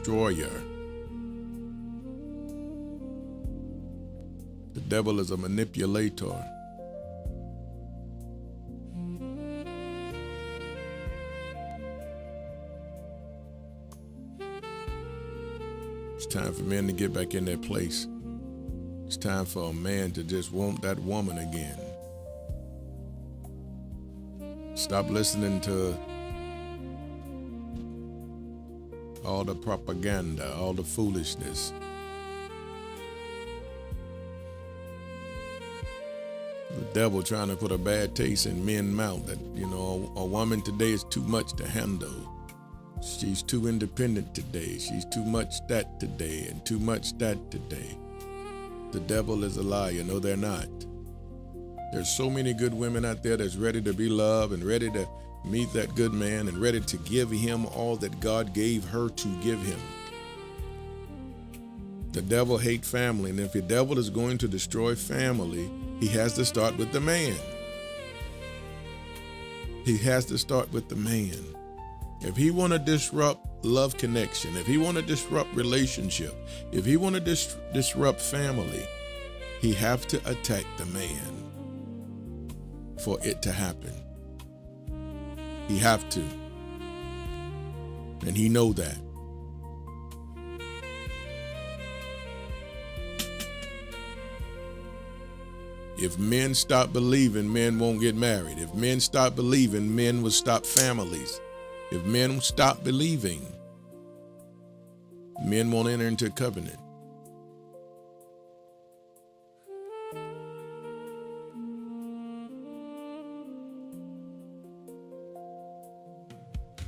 destroyer. The devil is a manipulator. It's time for men to get back in their place. It's time for a man to just want that woman again. Stop listening to all the propaganda, all the foolishness. The devil trying to put a bad taste in men's mouth that, a woman today is too much to handle. She's too independent today. She's too much that today and too much that today. The devil is a liar. No, they're not. There's so many good women out there that's ready to be loved and ready to meet that good man and ready to give him all that God gave her to give him. The devil hates family, and if the devil is going to destroy family, he has to start with the man. He has to start with the man. If he want to disrupt love connection, if he want to disrupt relationship, if he want to disrupt family, he have to attack the man for it to happen. He have to. And he know that. If men stop believing, men won't get married. If men stop believing, men will stop families. If men stop believing, men won't enter into a covenant.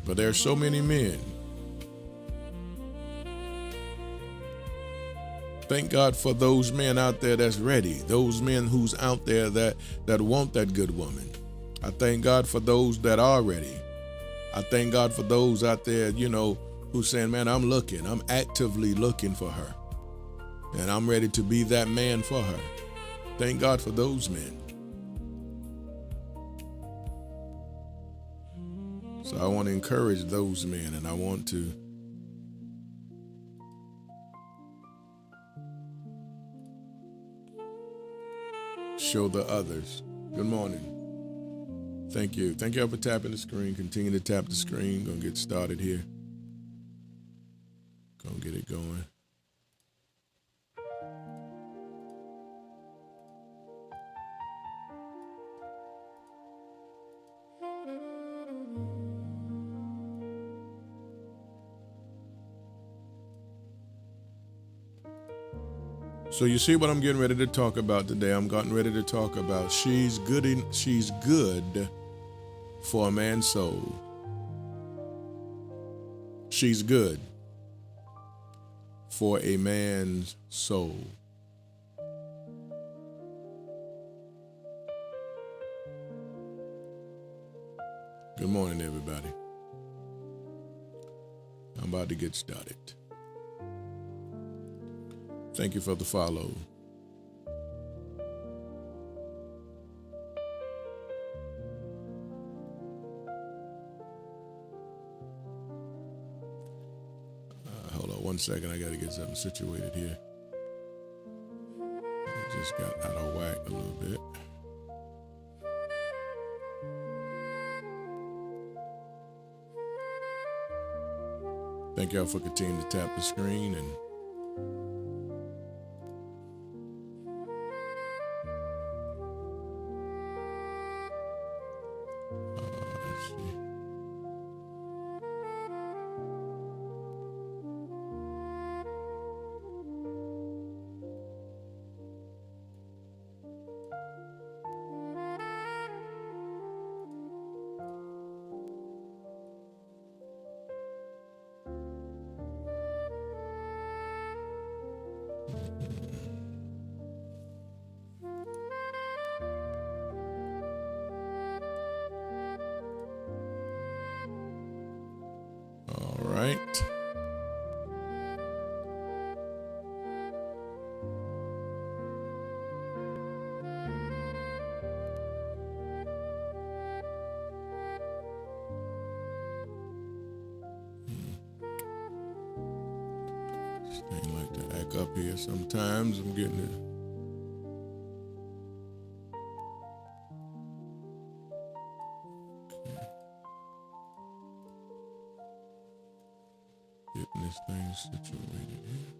But there are so many men. Thank God for those men out there that's ready, those men who's out there that want that good woman. I thank God for those that are ready. I thank God for those out there, who's saying, man, I'm actively looking for her. And I'm ready to be that man for her. Thank God for those men. So I want to encourage those men, and I want to show the others. Good morning. Thank you. Thank you for tapping the screen. Continue to tap the screen. Gonna get started here. Gonna get it going. So you see what I'm getting ready to talk about today. I'm getting ready to talk about she's good for a man's soul. She's good for a man's soul. Good morning, everybody. I'm about to get started. Thank you for the follow. Hold on 1 second. I got to get something situated here. I just got out of whack a little bit. Thank y'all for continuing to tap the screen and This thing like to act up here sometimes. I'm getting it. Getting this thing situated here.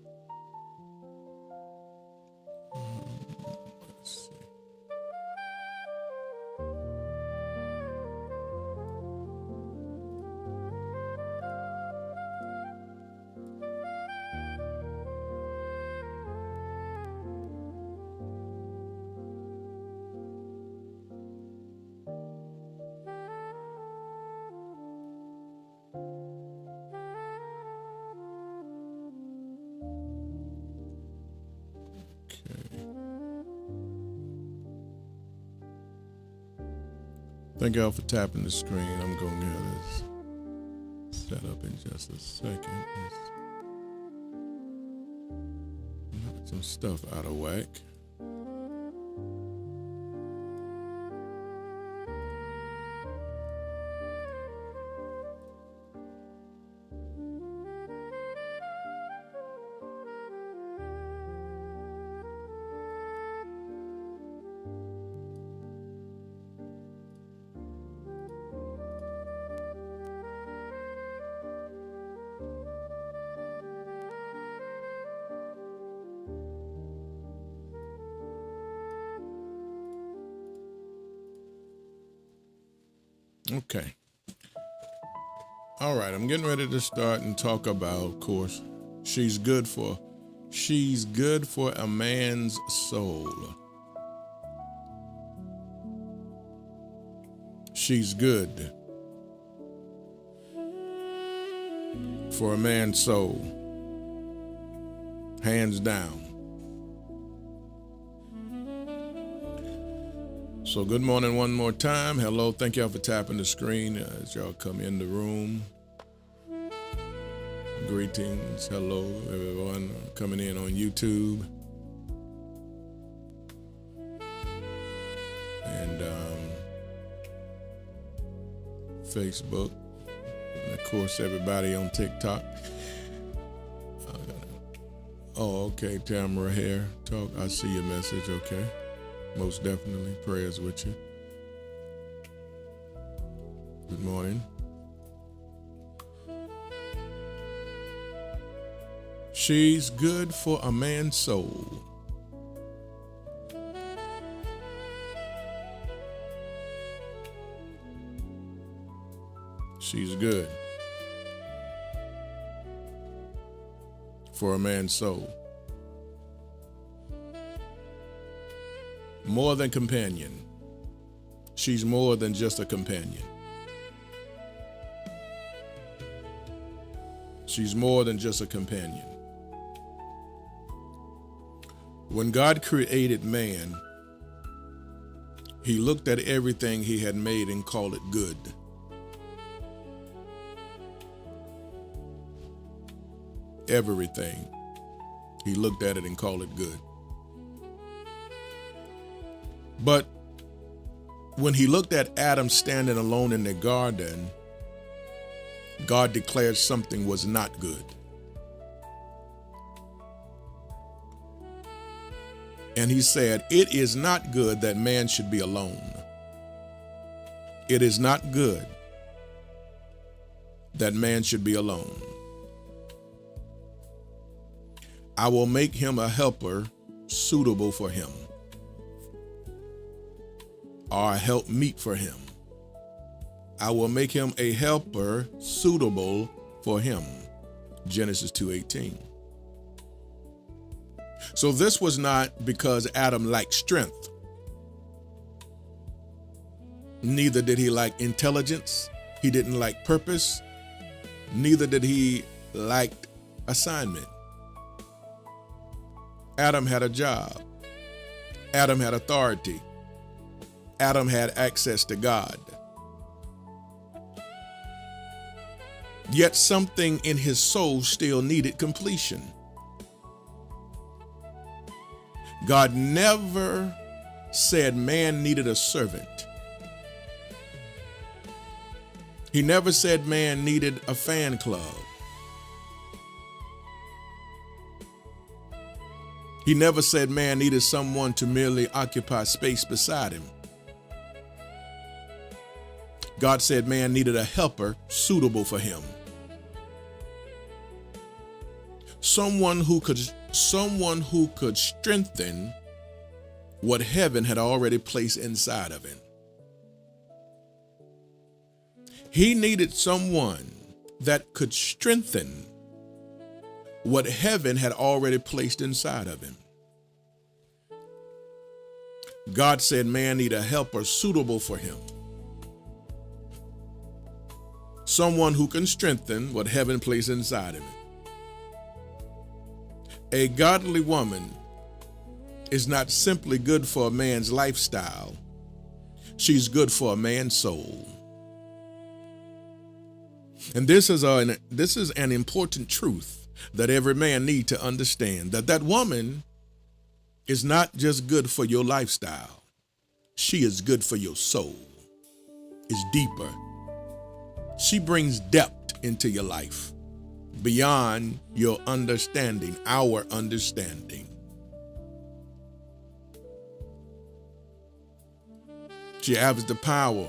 Let's see. Thank y'all for tapping the screen. I'm going to get this set up in just a second. Knock some stuff out of whack. Okay. All right, I'm getting ready to start and talk about, of course, she's good for a man's soul. She's good for a man's soul. Hands down. So good morning one more time. Hello, thank y'all for tapping the screen as y'all come in the room. Greetings, hello everyone coming in on YouTube. And Facebook. And of course, everybody on TikTok. Oh, okay, Tamara here. Talk. I see your message, okay. Most definitely. Prayers with you. Good morning. She's good for a man's soul. She's good for a man's soul. More than companion. She's more than just a companion. She's more than just a companion. When God created man, he looked at everything he had made and called it good. Everything. He looked at it and called it good. But when he looked at Adam standing alone in the garden, God declared something was not good. And he said, "It is not good that man should be alone. It is not good that man should be alone. I will make him a helper suitable for him, or a helpmeet for him. I will make him a helper suitable for him." Genesis 2:18. So this was not because Adam lacked strength. Neither did he lack intelligence. He didn't lack purpose. Neither did he lack assignment. Adam had a job. Adam had authority. Adam had access to God. Yet something in his soul still needed completion. God never said man needed a servant. He never said man needed a fan club. He never said man needed someone to merely occupy space beside him. God said man needed a helper suitable for him. Someone who could strengthen what heaven had already placed inside of him. He needed someone that could strengthen what heaven had already placed inside of him. God said man need a helper suitable for him. Someone who can strengthen what heaven placed inside of him. A godly woman is not simply good for a man's lifestyle. She's good for a man's soul. And this is an important truth that every man needs to understand, that woman is not just good for your lifestyle. She is good for your soul. It's deeper. She brings depth into your life beyond your understanding, our understanding. She has the power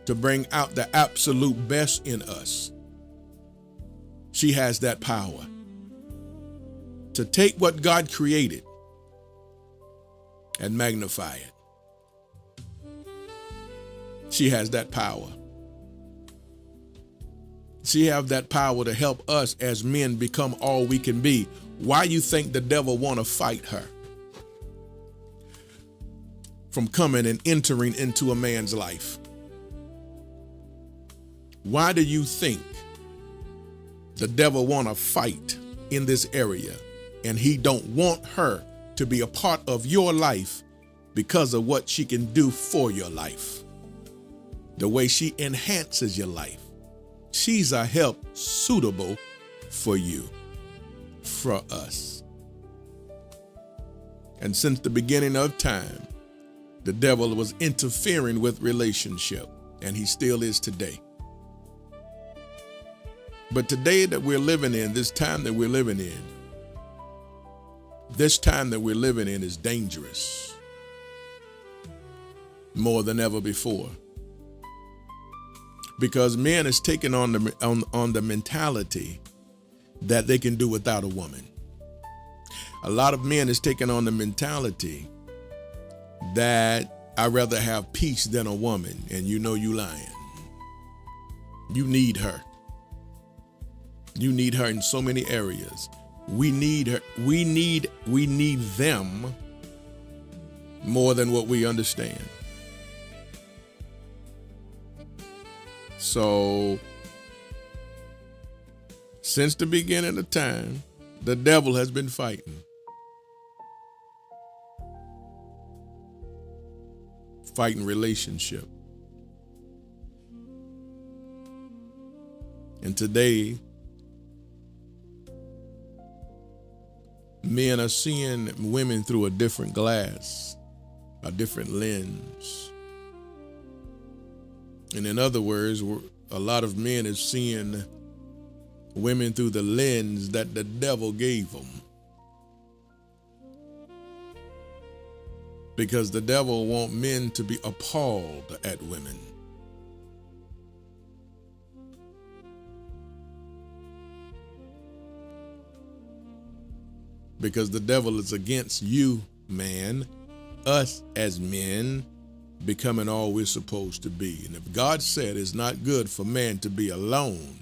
to bring out the absolute best in us. She has that power to take what God created and magnify it. She has that power. She has that power to help us as men become all we can be. Why you think the devil want to fight her from coming and entering into a man's life? Why do you think the devil want to fight in this area and he don't want her to be a part of your life because of what she can do for your life, the way she enhances your life? She's a help suitable for you, for us. And since the beginning of time, the devil was interfering with relationship, and he still is today. But today that we're living in, this time that we're living in, is dangerous more than ever before. Because men is taking on the mentality that they can do without a woman. A lot of men is taking on the mentality that I'd rather have peace than a woman, and you know you lying. You need her. You need her in so many areas. We need her. We need them more than what we understand. So, since the beginning of time, the devil has been fighting. Fighting relationship. And today, men are seeing women through a different glass, a different lens. And in other words, a lot of men are seeing women through the lens that the devil gave them. Because the devil wants men to be appalled at women. Because the devil is against you, man, us as men, becoming all we're supposed to be. And if God said it's not good for man to be alone,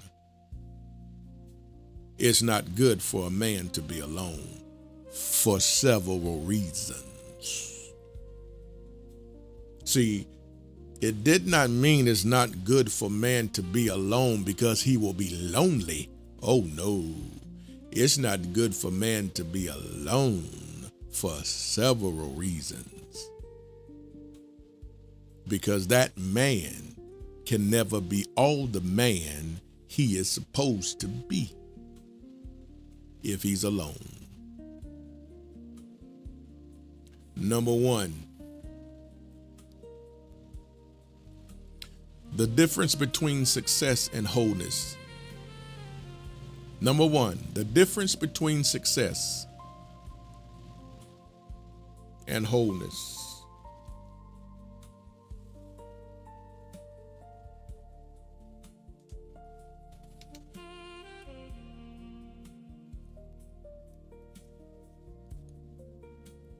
it's not good for a man to be alone for several reasons. See, it did not mean it's not good for man to be alone because he will be lonely. Oh no, it's not good for man to be alone for several reasons. Because that man can never be all the man he is supposed to be if he's alone. Number one, the difference between success and wholeness. Number one, the difference between success and wholeness.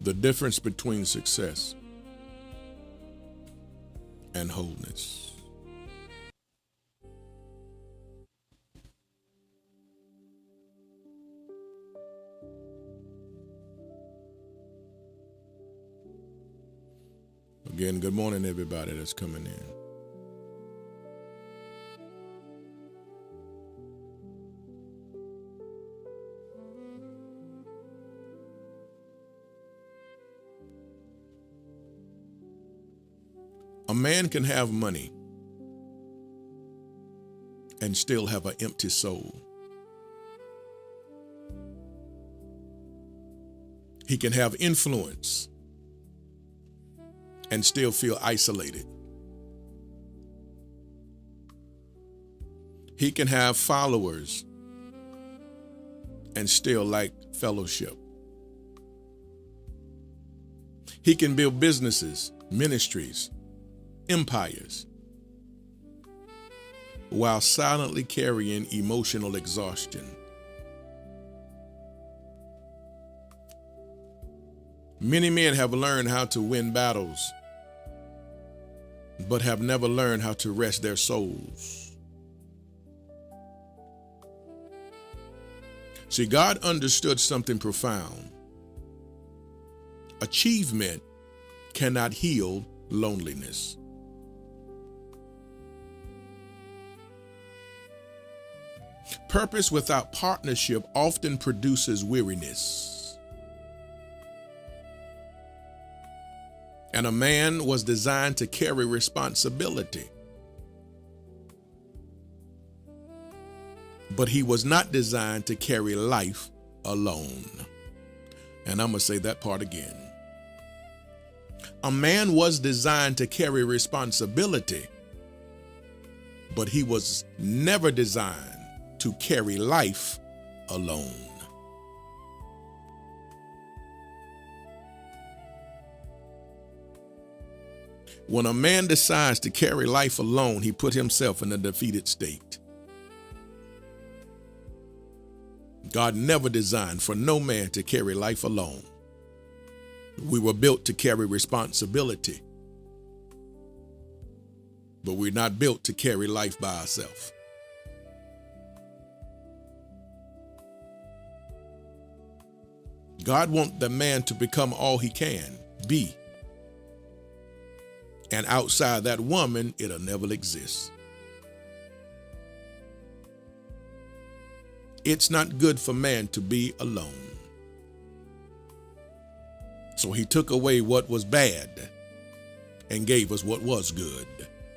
The difference between success and wholeness. Again, good morning, everybody that's coming in. A man can have money and still have an empty soul. He can have influence and still feel isolated. He can have followers and still lack fellowship. He can build businesses, ministries, empires, while silently carrying emotional exhaustion. Many men have learned how to win battles, but have never learned how to rest their souls. See, God understood something profound. Achievement cannot heal loneliness. Purpose without partnership often produces weariness. And a man was designed to carry responsibility. But he was not designed to carry life alone. And I'm going to say that part again. A man was designed to carry responsibility, but he was never designed to carry life alone. When a man decides to carry life alone, he put himself in a defeated state. God never designed for no man to carry life alone. We were built to carry responsibility, but we're not built to carry life by ourselves. God wants the man to become all he can be. And outside that woman, it'll never exist. It's not good for man to be alone. So he took away what was bad and gave us what was good,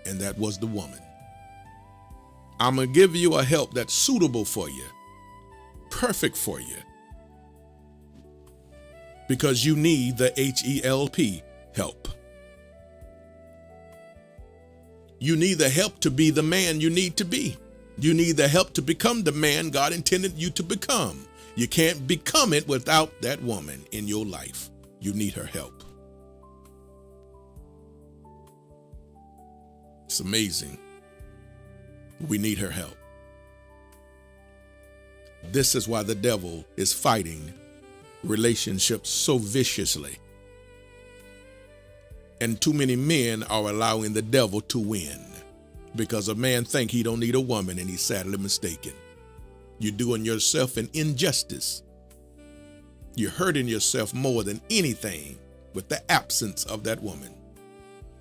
and that was the woman. I'm going to give you a help that's suitable for you, perfect for you, because you need the HELP, help. You need the help to be the man you need to be. You need the help to become the man God intended you to become. You can't become it without that woman in your life. You need her help. It's amazing. We need her help. This is why the devil is fighting relationships so viciously. And too many men are allowing the devil to win because a man think he don't need a woman, and he's sadly mistaken. You're doing yourself an injustice. You're hurting yourself more than anything with the absence of that woman.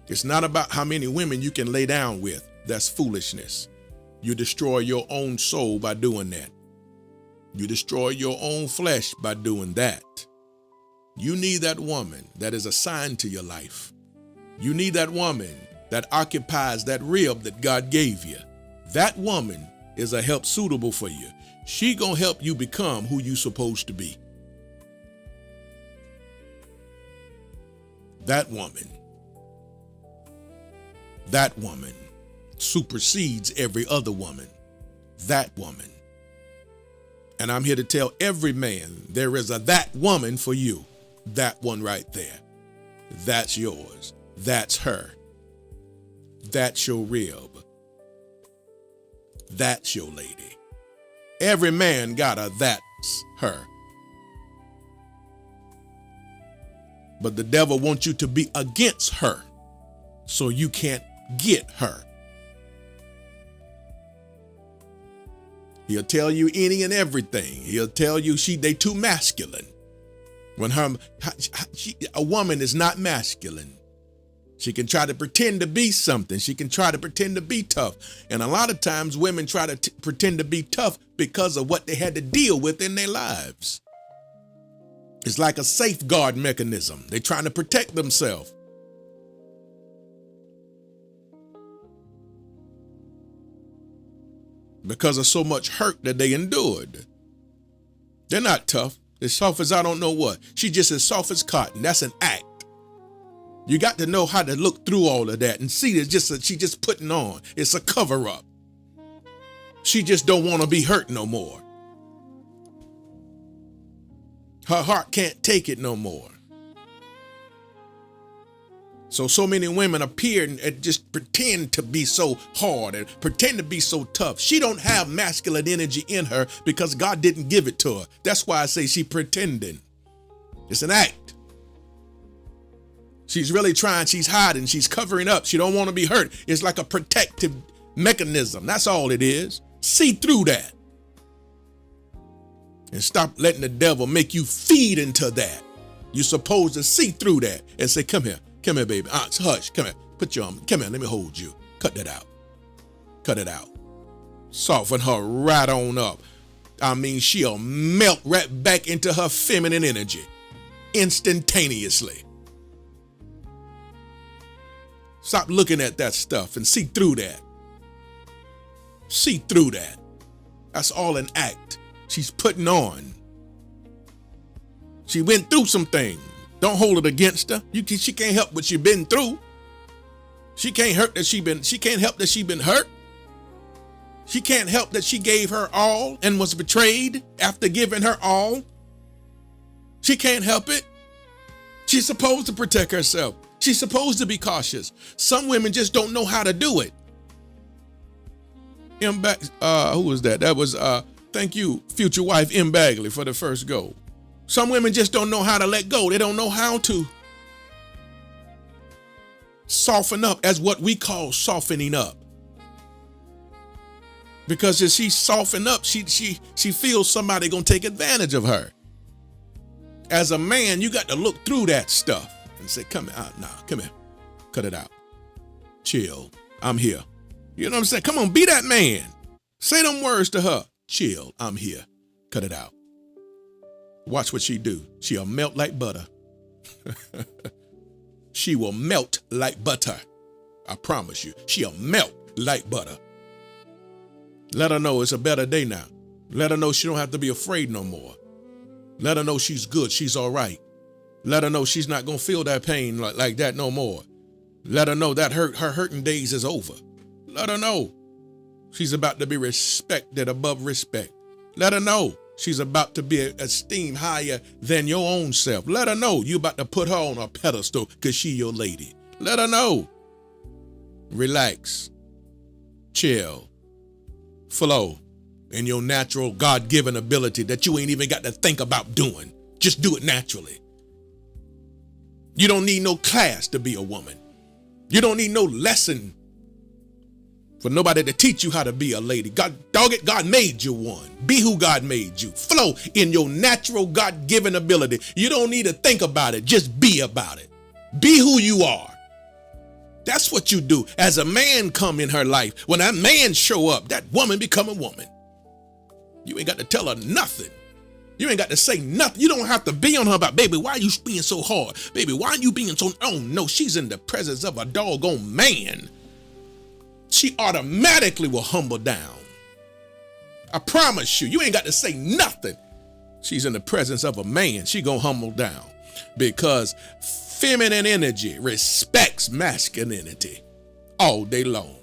It's not about how many women you can lay down with. That's foolishness. You destroy your own soul by doing that. You destroy your own flesh by doing that. You need that woman that is assigned to your life. You need that woman that occupies that rib that God gave you. That woman is a help suitable for you. She gonna help you become who you supposed to be. That woman supersedes every other woman. That woman. And I'm here to tell every man there is a that woman for you. That one right there. That's yours. That's her. That's your rib. That's your lady. Every man got a that's her. But the devil wants you to be against her so you can't get her. He'll tell you any and everything. He'll tell you they too masculine. When a woman is not masculine, she can try to pretend to be something. She can try to pretend to be tough. And a lot of times women try to pretend to be tough because of what they had to deal with in their lives. It's like a safeguard mechanism. They're trying to protect themselves. Because of so much hurt that they endured. They're not tough. As soft as I don't know what. She's just as soft as cotton. That's an act. You got to know how to look through all of that and see it's just she just putting on. It's a cover up. She just don't want to be hurt no more. Her heart can't take it no more. So many women appear and just pretend to be so hard and pretend to be so tough. She don't have masculine energy in her because God didn't give it to her. That's why I say she pretending. It's an act. She's really trying. She's hiding. She's covering up. She don't want to be hurt. It's like a protective mechanism. That's all it is. See through that. And stop letting the devil make you feed into that. You're supposed to see through that and say, come here. Come here, baby. Hush. Come here. Put your arm. Come here. Let me hold you. Cut that out. Cut it out. Soften her right on up. I mean, she'll melt right back into her feminine energy instantaneously. Stop looking at that stuff and see through that. See through that. That's all an act she's putting on. She went through some things. Don't hold it against her. She can't help what she's been through. She can't help that she's been hurt. She can't help that she gave her all and was betrayed after giving her all. She can't help it. She's supposed to protect herself. She's supposed to be cautious. Some women just don't know how to do it. Who was that? That was, thank you, future wife M. Bagley for the first goal. Some women just don't know how to let go. They don't know how to soften up, as what we call softening up. Because if she soften up, she feels somebody gonna take advantage of her. As a man, you got to look through that stuff and say, come here, cut it out. Chill, I'm here. You know what I'm saying? Come on, be that man. Say them words to her. Chill, I'm here, cut it out. Watch what she do. She'll melt like butter. She will melt like butter. I promise you, she'll melt like butter. Let her know it's a better day now. Let her know she don't have to be afraid no more. Let her know she's good. She's all right. Let her know she's not going to feel that pain like that no more. Let her know that her hurting days is over. Let her know she's about to be respected above respect. Let her know she's about to be esteemed higher than your own self. Let her know you about to put her on a pedestal because she your lady. Let her know. Relax. Chill. Flow in your natural God-given ability that you ain't even got to think about doing. Just do it naturally. You don't need no class to be a woman. You don't need no lesson for nobody to teach you how to be a lady. God made you one. Be who God made you. Flow in your natural God-given ability. You don't need to think about it. Just be about it. Be who you are. That's what you do. As a man come in her life, when that man show up, that woman become a woman. You ain't got to tell her nothing. You ain't got to say nothing. You don't have to be on her about, baby, why are you being so hard? Baby, why are you being so, oh no, she's in the presence of a doggone man. She automatically will humble down. I promise you, you ain't got to say nothing. She's in the presence of a man. She gonna humble down because feminine energy respects masculinity all day long.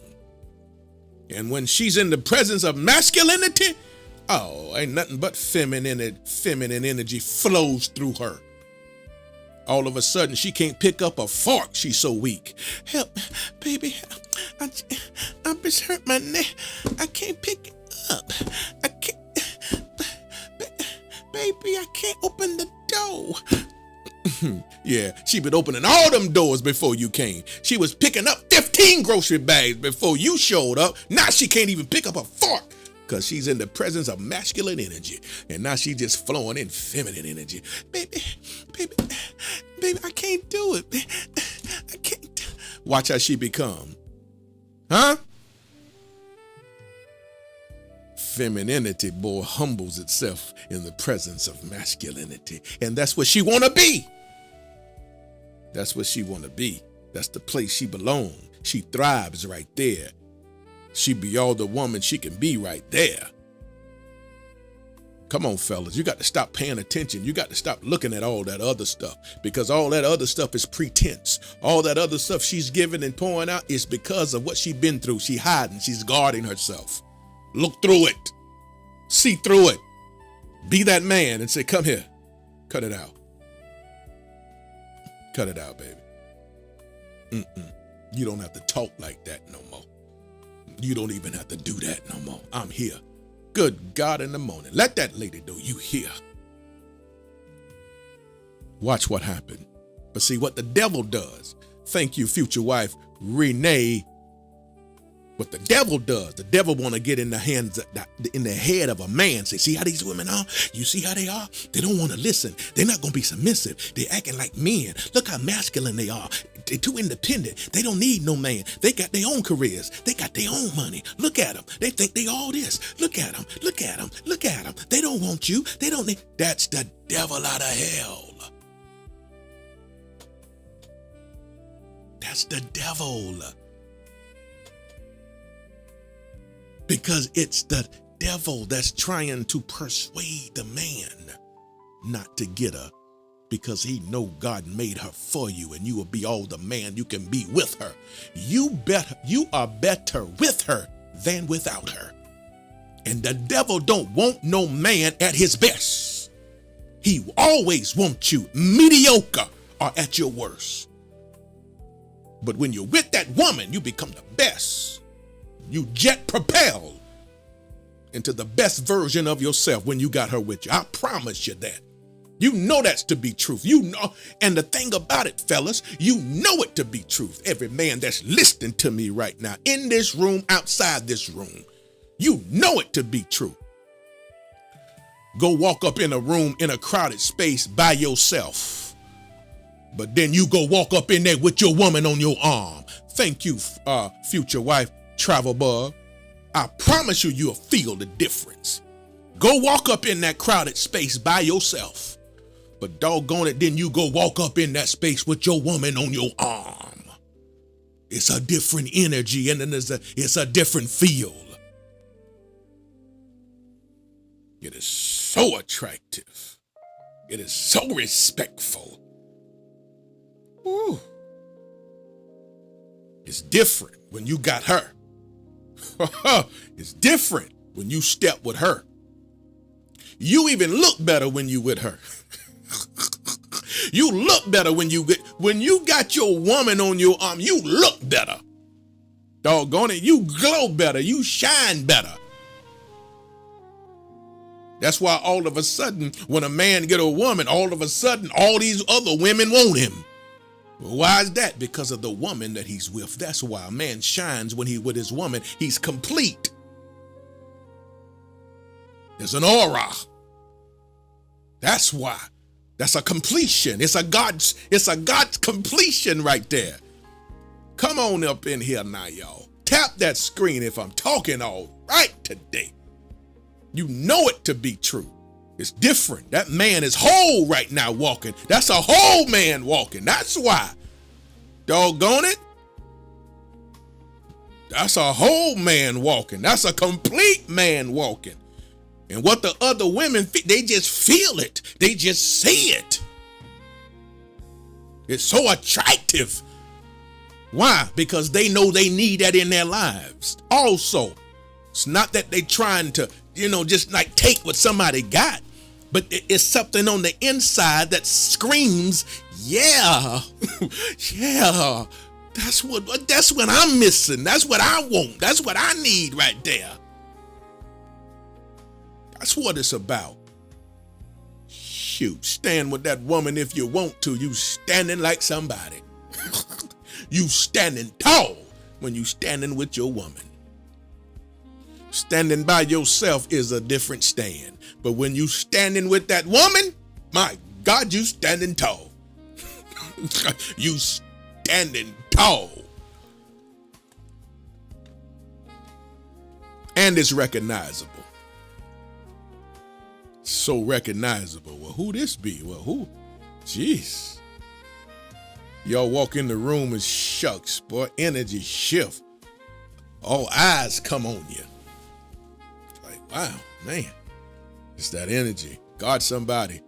And when she's in the presence of masculinity, oh, ain't nothing but feminine energy flows through her. All of a sudden, she can't pick up a fork. She's so weak. Help, baby. I just hurt my neck. I can't pick it up. I can't. Baby, I can't open the door. Yeah, she been opening all them doors before you came. She was picking up 15 grocery bags before you showed up. Now she can't even pick up a fork because she's in the presence of masculine energy. And now she's just flowing in feminine energy. Baby, I can't do it. I can't. Watch how she become. Huh? Femininity, boy, humbles itself in the presence of masculinity. And that's what she want to be. That's what she want to be. That's the place she belongs. She thrives right there. She be all the woman she can be right there. Come on, fellas. You got to stop paying attention. You got to stop looking at all that other stuff, because all that other stuff is pretense. All that other stuff she's giving and pouring out is because of what she's been through. She hiding. She's guarding herself. Look through it. See through it. Be that man and say, come here. Cut it out. Cut it out, baby. You don't have to talk like that no more. You don't even have to do that no more. I'm here. Good God in the morning. Let that lady know you here. Watch what happened. But see what the devil does. Thank you, future wife, Renee. What the devil does, the devil want to get in the head of a man. Say, see how these women are? You see how they are? They don't want to listen. They're not going to be submissive. They're acting like men. Look how masculine they are. They're too independent. They don't need no man. They got their own careers. They got their own money. Look at them. They think they all this. Look at them. Look at them. Look at them. They don't want you. They don't need. That's the devil out of hell. That's the devil. Because it's the devil that's trying to persuade the man not to get her, because he know God made her for you and you will be all the man you can be with her. You are better with her than without her. And the devil don't want no man at his best. He always wants you mediocre or at your worst. But when you're with that woman, you become the best. You jet propelled into the best version of yourself when you got her with you. I promise you that. You know that's to be truth. You know, and the thing about it, fellas, you know it to be truth. Every man that's listening to me right now, in this room, outside this room, you know it to be true. Go walk up in a room in a crowded space by yourself, but then you go walk up in there with your woman on your arm. Thank you, future wife, Travel Bug. I promise you, you'll feel the difference. Go walk up in that crowded space by yourself, but doggone it, then you go walk up in that space with your woman on your arm. It's a different energy, and then it's a different feel. It is so attractive. It is so respectful. Ooh. It's different when you got her. It's different when you step with her. You even look better when you with her. You look better when you got your woman on your arm. You look better. Doggone it, you glow better. You shine better. That's why all of a sudden, when a man get a woman, all of a sudden, all these other women want him. Why is that? Because of the woman that he's with. That's why a man shines when he's with his woman. He's complete. There's an aura. That's why. That's a completion. It's a God's completion right there. Come on up in here now, y'all. Tap that screen if I'm talking all right today. You know it to be true. It's different. That man is whole right now walking. That's a whole man walking. That's why. Doggone it. That's a whole man walking. That's a complete man walking. And what the other women, they just feel it. They just see it. It's so attractive. Why? Because they know they need that in their lives. Also, it's not that they trying to, just like take what somebody got. but it's something on the inside that screams, yeah, yeah, that's what I'm missing. That's what I want. That's what I need right there. That's what it's about. Shoot, stand with that woman if you want to. You standing like somebody. You standing tall when you standing with your woman. Standing by yourself is a different stand. But when you standing with that woman, my God, you standing tall. You standing tall. And it's recognizable. So recognizable. Well, who this be? Well, who? Jeez. Y'all walk in the room and shucks, boy, energy shift. All eyes come on you. Like, wow, man. It's that energy. God somebody.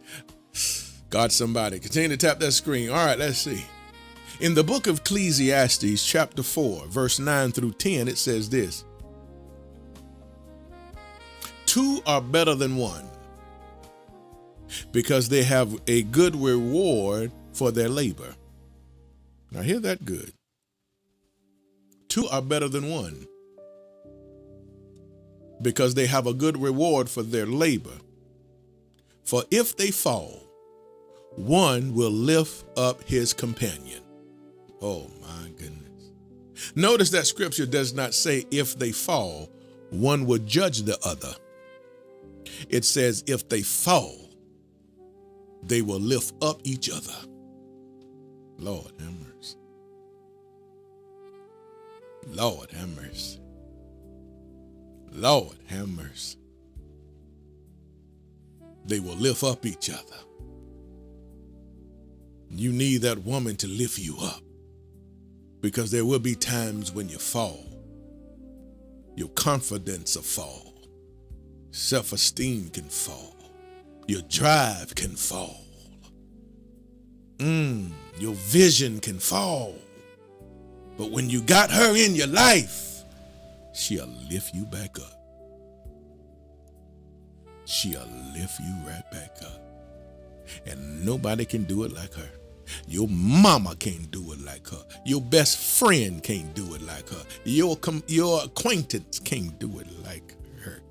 God somebody. Continue to tap that screen. All right, let's see. In the book of Ecclesiastes, chapter 4, verse 9 through 10, it says this. Two are better than one, because they have a good reward for their labor. Now hear that good. Two are better than one, because they have a good reward for their labor. For if they fall, one will lift up his companion. Oh my goodness. Notice that scripture does not say if they fall, one will judge the other. It says if they fall, they will lift up each other. Lord have mercy. Lord have mercy. Lord have mercy. They will lift up each other. You need that woman to lift you up, because there will be times when you fall. Your confidence will fall. Self-esteem can fall. Your drive can fall. Your vision can fall. But when you got her in your life, she'll lift you back up. She'll lift you right back up. And nobody can do it like her. Your mama can't do it like her. Your best friend can't do it like her. Your acquaintance can't do it like her.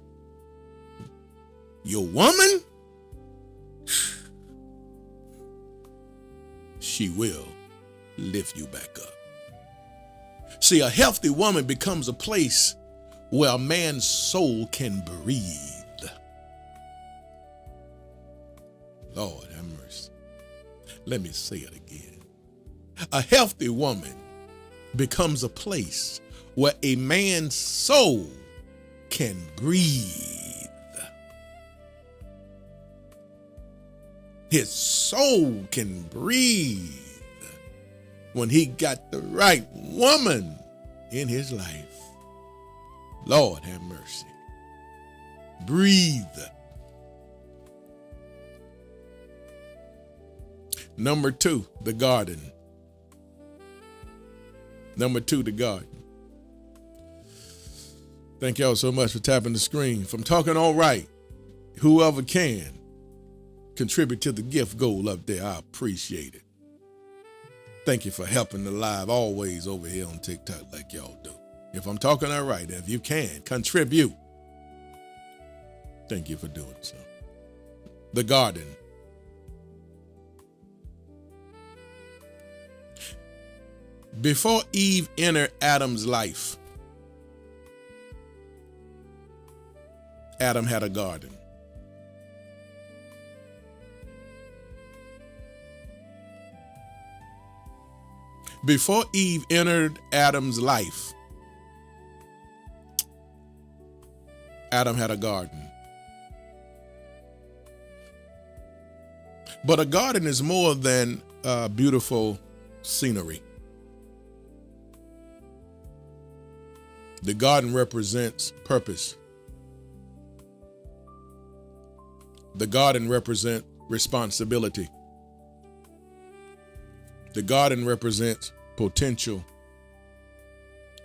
Your woman, she will lift you back up. See, a healthy woman becomes a place where a man's soul can breathe. Lord have mercy. Let me say it again. A healthy woman becomes a place where a man's soul can breathe. His soul can breathe when he got the right woman in his life. Lord have mercy. Breathe. Number 2, the garden. Number 2, the garden. Thank y'all so much for tapping the screen. If I'm talking all right, whoever can contribute to the gift goal up there, I appreciate it. Thank you for helping the live always over here on TikTok like y'all do. If I'm talking all right, if you can contribute, thank you for doing so. The garden. Before Eve entered Adam's life, Adam had a garden. Before Eve entered Adam's life, Adam had a garden. But a garden is more than beautiful scenery. The garden represents purpose. The garden represents responsibility. The garden represents potential.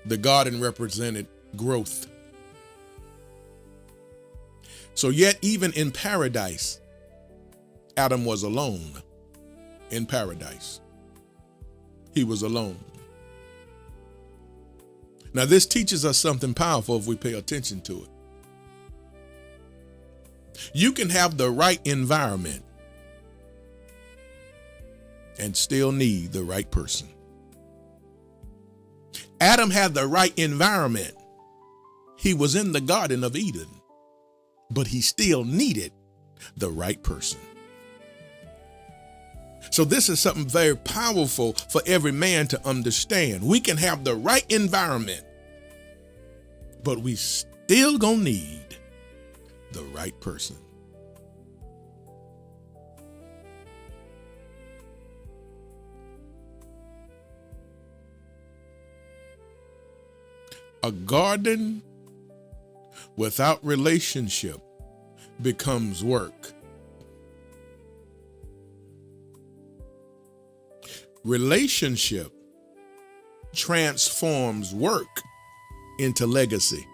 The garden represented growth. So yet even in paradise, Adam was alone in paradise. He was alone. Now, this teaches us something powerful if we pay attention to it. You can have the right environment and still need the right person. Adam had the right environment. He was in the Garden of Eden, but he still needed the right person. So this is something very powerful for every man to understand. We can have the right environment, but we still gonna need the right person. A garden without relationship becomes work. Relationship transforms work into legacy.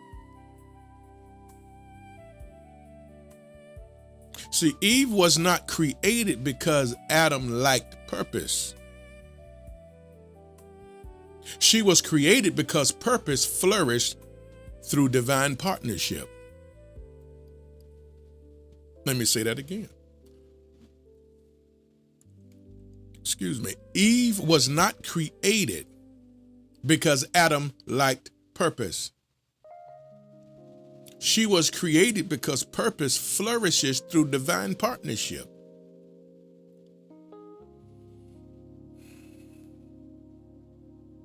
See, Eve was not created because Adam lacked purpose. She was created because purpose flourished through divine partnership. Let me say that again. Excuse me. Eve was not created because Adam lacked purpose. She was created because purpose flourishes through divine partnership.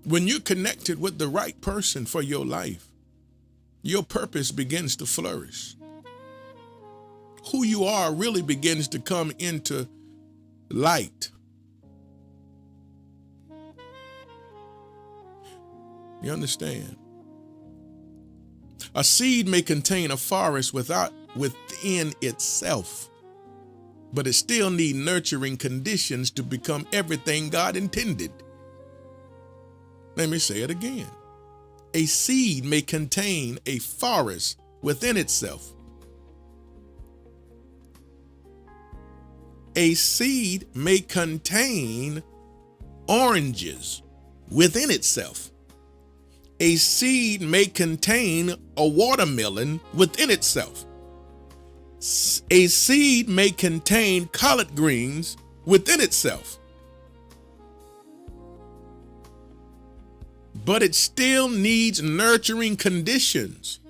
When you're connected with the right person for your life, your purpose begins to flourish. Who you are really begins to come into light. You understand? A seed may contain a forest within itself, but it still needs nurturing conditions to become everything God intended. Let me say it again. A seed may contain a forest within itself. A seed may contain oranges within itself. A seed may contain a watermelon within itself. A seed may contain collard greens within itself. But it still needs nurturing conditions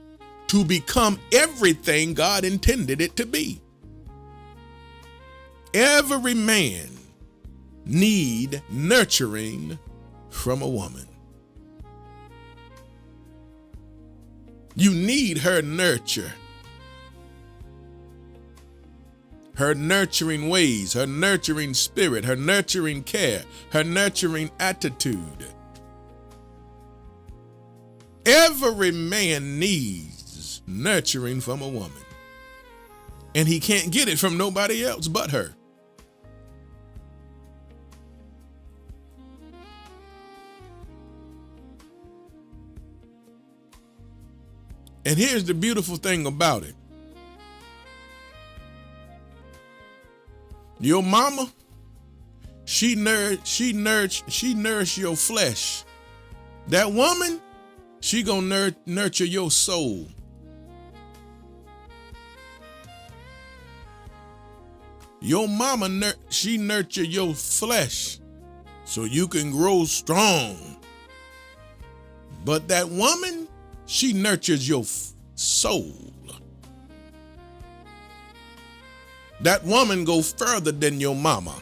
to become everything God intended it to be. Every man needs nurturing from a woman. You need her nurture, her nurturing ways, her nurturing spirit, her nurturing care, her nurturing attitude. Every man needs nurturing from a woman, and he can't get it from nobody else but her. And here's the beautiful thing about it. Your mama, she nourished your flesh. That woman, she gonna nurture your soul. Your mama, she nurture your flesh so you can grow strong. But that woman, she nurtures your soul. That woman goes further than your mama.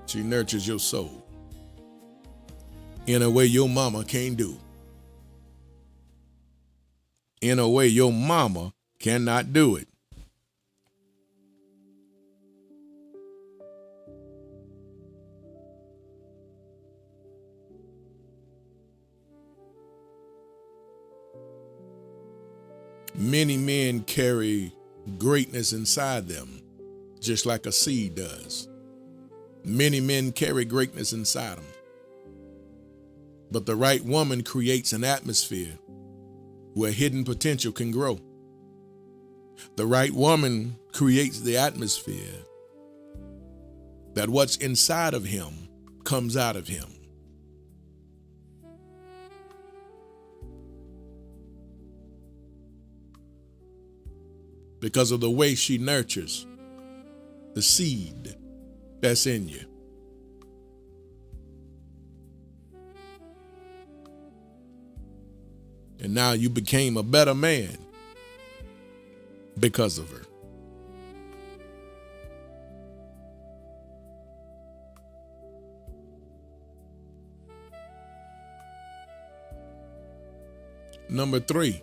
She nurtures your soul in a way your mama can't do. In a way your mama cannot do it. Many men carry greatness inside them, just like a seed does. Many men carry greatness inside them. But the right woman creates an atmosphere where hidden potential can grow. The right woman creates the atmosphere that what's inside of him comes out of him. Because of the way she nurtures the seed that's in you. And now you became a better man because of her. Number 3,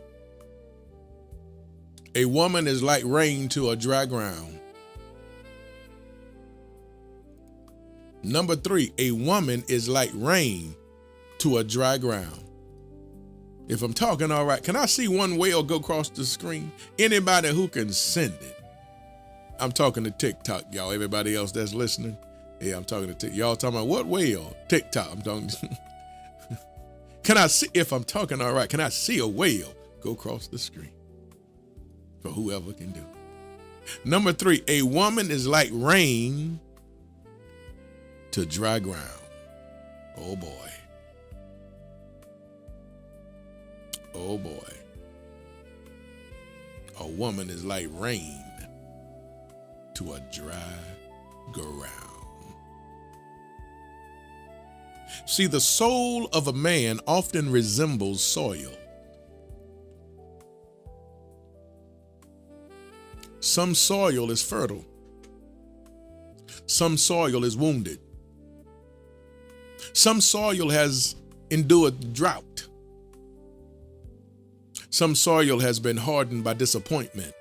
a woman is like rain to a dry ground. Number 3, a woman is like rain to a dry ground. If I'm talking all right, can I see one whale go across the screen? Anybody who can send it. I'm talking to TikTok, y'all. Everybody else that's listening. Yeah, I'm talking to TikTok. Y'all talking about what whale? TikTok. I'm talking. Can I see, if I'm talking all right, can I see a whale go across the screen? For whoever can do it. Number 3, a woman is like rain to dry ground. Oh boy. Oh boy. A woman is like rain to a dry ground. See, the soul of a man often resembles soil. Some soil is fertile. Some soil is wounded. Some soil has endured drought. Some soil has been hardened by disappointment.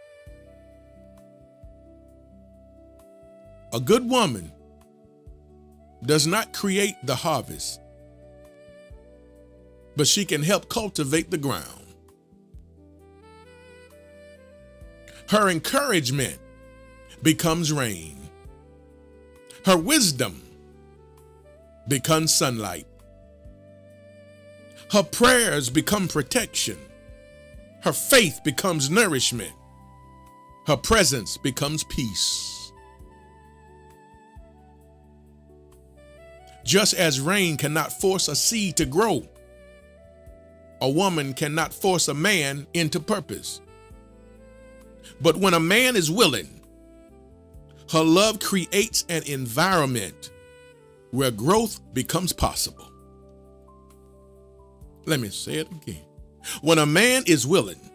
A good woman does not create the harvest, but she can help cultivate the ground. Her encouragement becomes rain. Her wisdom becomes sunlight. Her prayers become protection. Her faith becomes nourishment. Her presence becomes peace. Just as rain cannot force a seed to grow, a woman cannot force a man into purpose. But when a man is willing, her love creates an environment where growth becomes possible. Let me say it again. When a man is willing,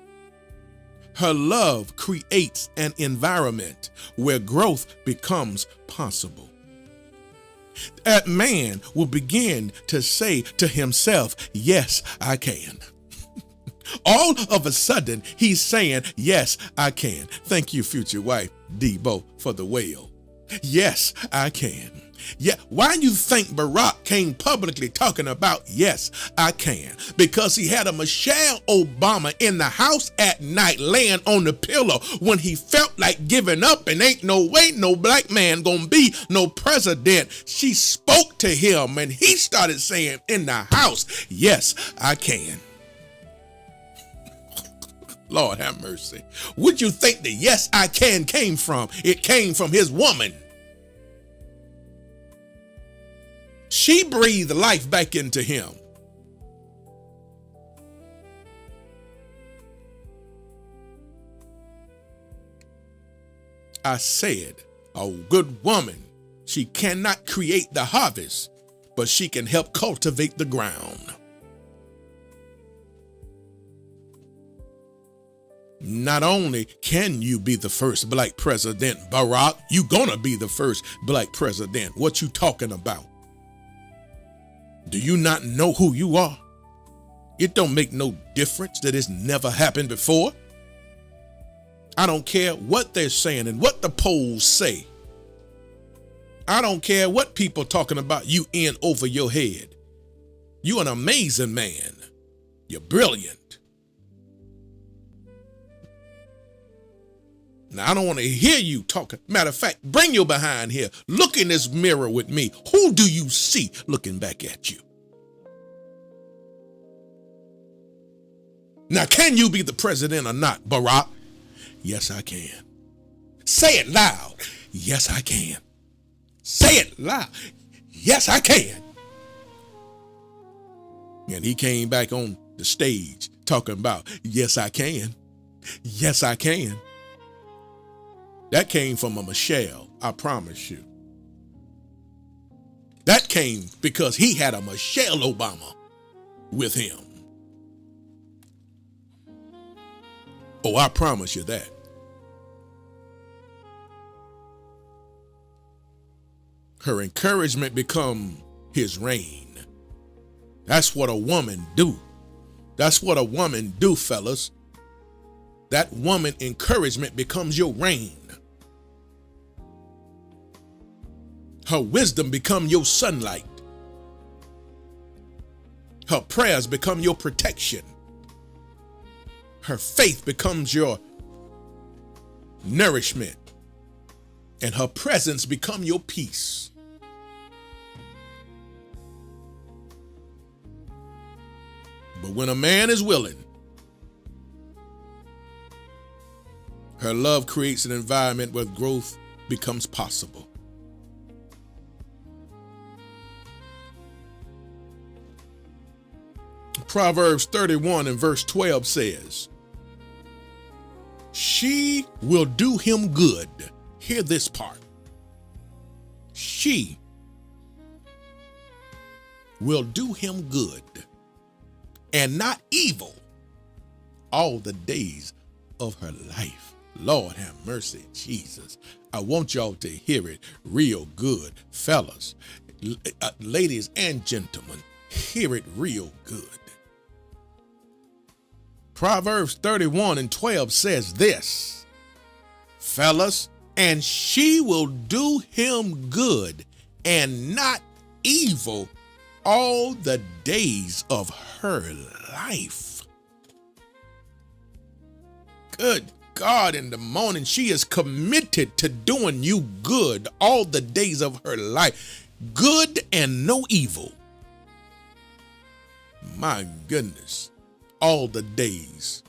her love creates an environment where growth becomes possible. That man will begin to say to himself, yes, I can. All of a sudden, he's saying, yes, I can. Thank you, future wife, Debo, for the whale. Yes, I can. Yeah, why you think Barack came publicly talking about yes, I can? Because he had a Michelle Obama in the house at night laying on the pillow when he felt like giving up and ain't no way no black man gonna be no president. She spoke to him and he started saying in the house, yes, I can. Lord have mercy. Would you think the yes, I can came from? It came from his woman. She breathed life back into him. I said, a good woman, she cannot create the harvest, but she can help cultivate the ground. Not only can you be the first black president, Barack, you gonna be the first black president. What you talking about? Do you not know who you are? It don't make no difference that it's never happened before. I don't care what they're saying and what the polls say. I don't care what people talking about you in over your head. You're an amazing man. You're brilliant. Now, I don't want to hear you talking. Matter of fact, bring your behind here. Look in this mirror with me. Who do you see looking back at you? Now, can you be the president or not, Barack? Yes, I can. Say it loud. Yes, I can. Say it loud. Yes, I can. And he came back on the stage talking about, yes, I can. Yes, I can. That came from a Michelle, I promise you. That came because he had a Michelle Obama with him. Oh, I promise you that. Her encouragement become his reign. That's what a woman do. That's what a woman do, fellas. That woman encouragement becomes your reign. Her wisdom become your sunlight. Her prayers become your protection. Her faith becomes your nourishment. And her presence become your peace. But when a man is willing, her love creates an environment where growth becomes possible. Proverbs 31 and verse 12 says, she will do him good. Hear this part. She will do him good and not evil all the days of her life. Lord have mercy, Jesus. I want y'all to hear it real good. Fellas, ladies and gentlemen, hear it real good. Proverbs 31 and 12 says this, fellas, and she will do him good and not evil all the days of her life. Good God, in the morning, she is committed to doing you good all the days of her life. Good and no evil. My goodness. All the days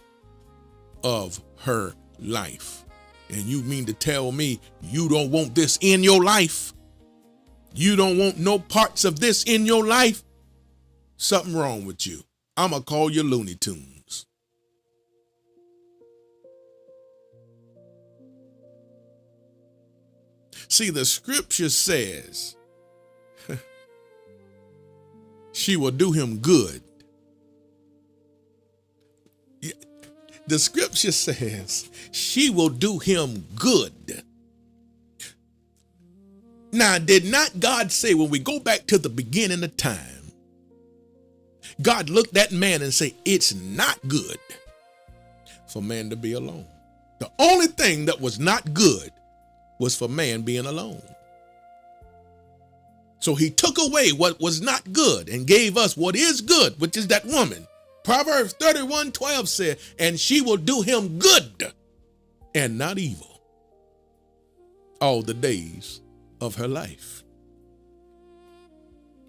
of her life. And you mean to tell me you don't want this in your life? You don't want no parts of this in your life? Something wrong with you. I'm going to call you Looney Tunes. See, the scripture says she will do him good. The scripture says she will do him good. Now, did not God say, when we go back to the beginning of time, God looked at man and said, it's not good for man to be alone. The only thing that was not good was for man being alone. So he took away what was not good and gave us what is good, which is that woman. Proverbs 31:12 said, and she will do him good and not evil all the days of her life.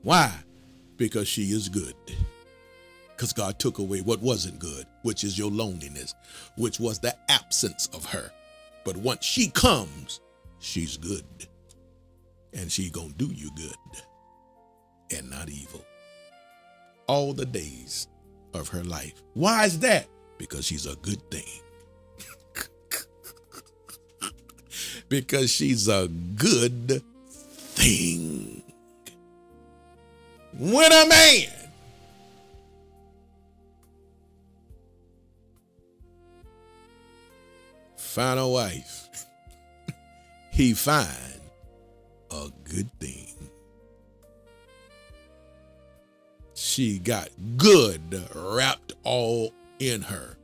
Why? Because she is good. Because God took away what wasn't good, which is your loneliness, which was the absence of her. But once she comes, she's good. And she gonna do you good and not evil all the days of her life. Why is that? Because she's a good thing. Because she's a good thing. When a man find a wife, he find a good thing. She got good wrapped all in her.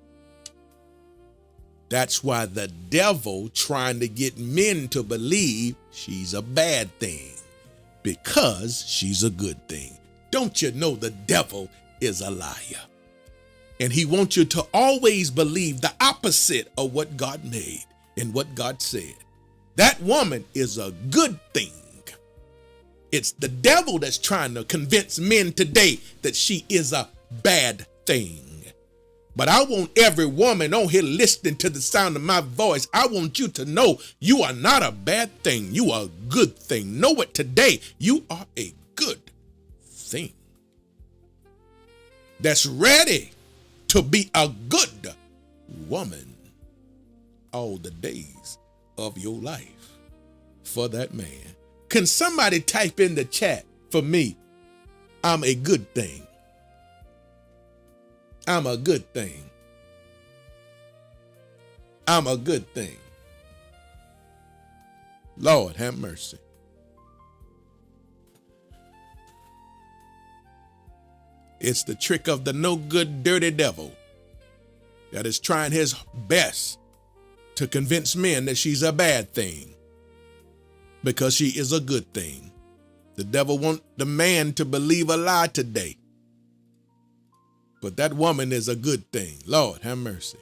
That's why the devil trying to get men to believe she's a bad thing, because she's a good thing. Don't you know the devil is a liar? And he wants you to always believe the opposite of what God made and what God said. That woman is a good thing. It's the devil that's trying to convince men today that she is a bad thing. But I want every woman on here listening to the sound of my voice. I want you to know you are not a bad thing. You are a good thing. Know it today. You are a good thing that's ready to be a good woman all the days of your life for that man. Can somebody type in the chat for me? I'm a good thing. I'm a good thing. I'm a good thing. Lord, have mercy. It's the trick of the no good, dirty devil that is trying his best to convince men that she's a bad thing because she is a good thing. The devil wants the man to believe a lie today. But that woman is a good thing. Lord, have mercy.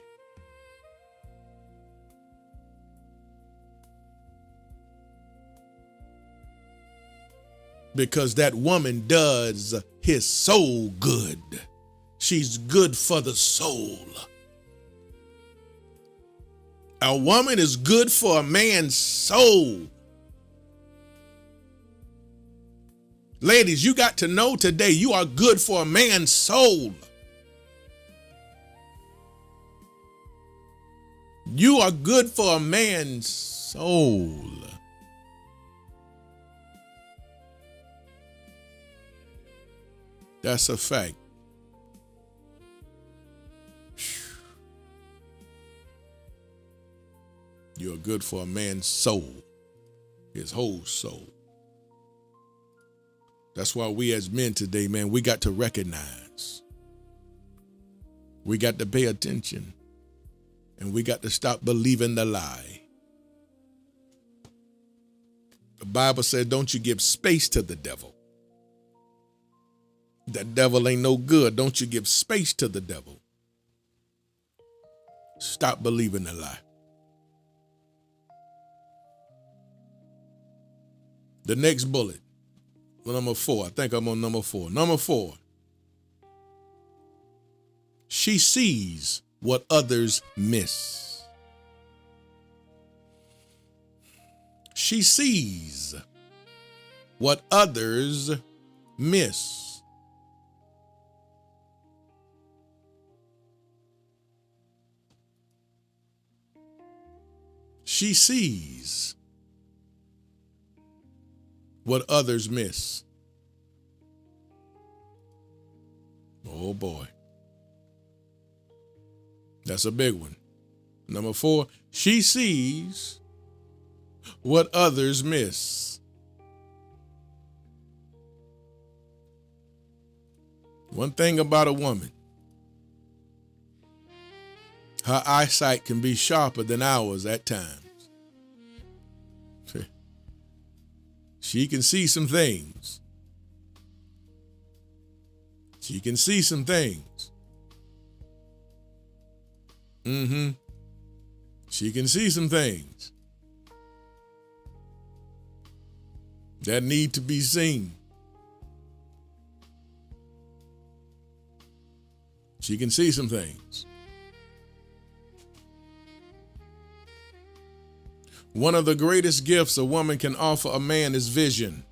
Because that woman does his soul good. She's good for the soul. A woman is good for a man's soul. Ladies, you got to know today you are good for a man's soul. You are good for a man's soul. That's a fact. You're good for a man's soul, his whole soul. That's why we as men today, man, we got to recognize. We got to pay attention. And we got to stop believing the lie. The Bible said, don't you give space to the devil. That devil ain't no good. Don't you give space to the devil. Stop believing the lie. The next bullet, number 4. I think I'm on number 4. Number 4. She sees what others miss. She sees what others miss. She sees what others miss. Oh boy. That's a big one. Number 4, she sees what others miss. One thing about a woman, her eyesight can be sharper than ours at times. She can see some things. She can see some things. She can see some things that need to be seen. She can see some things. One of the greatest gifts a woman can offer a man is vision.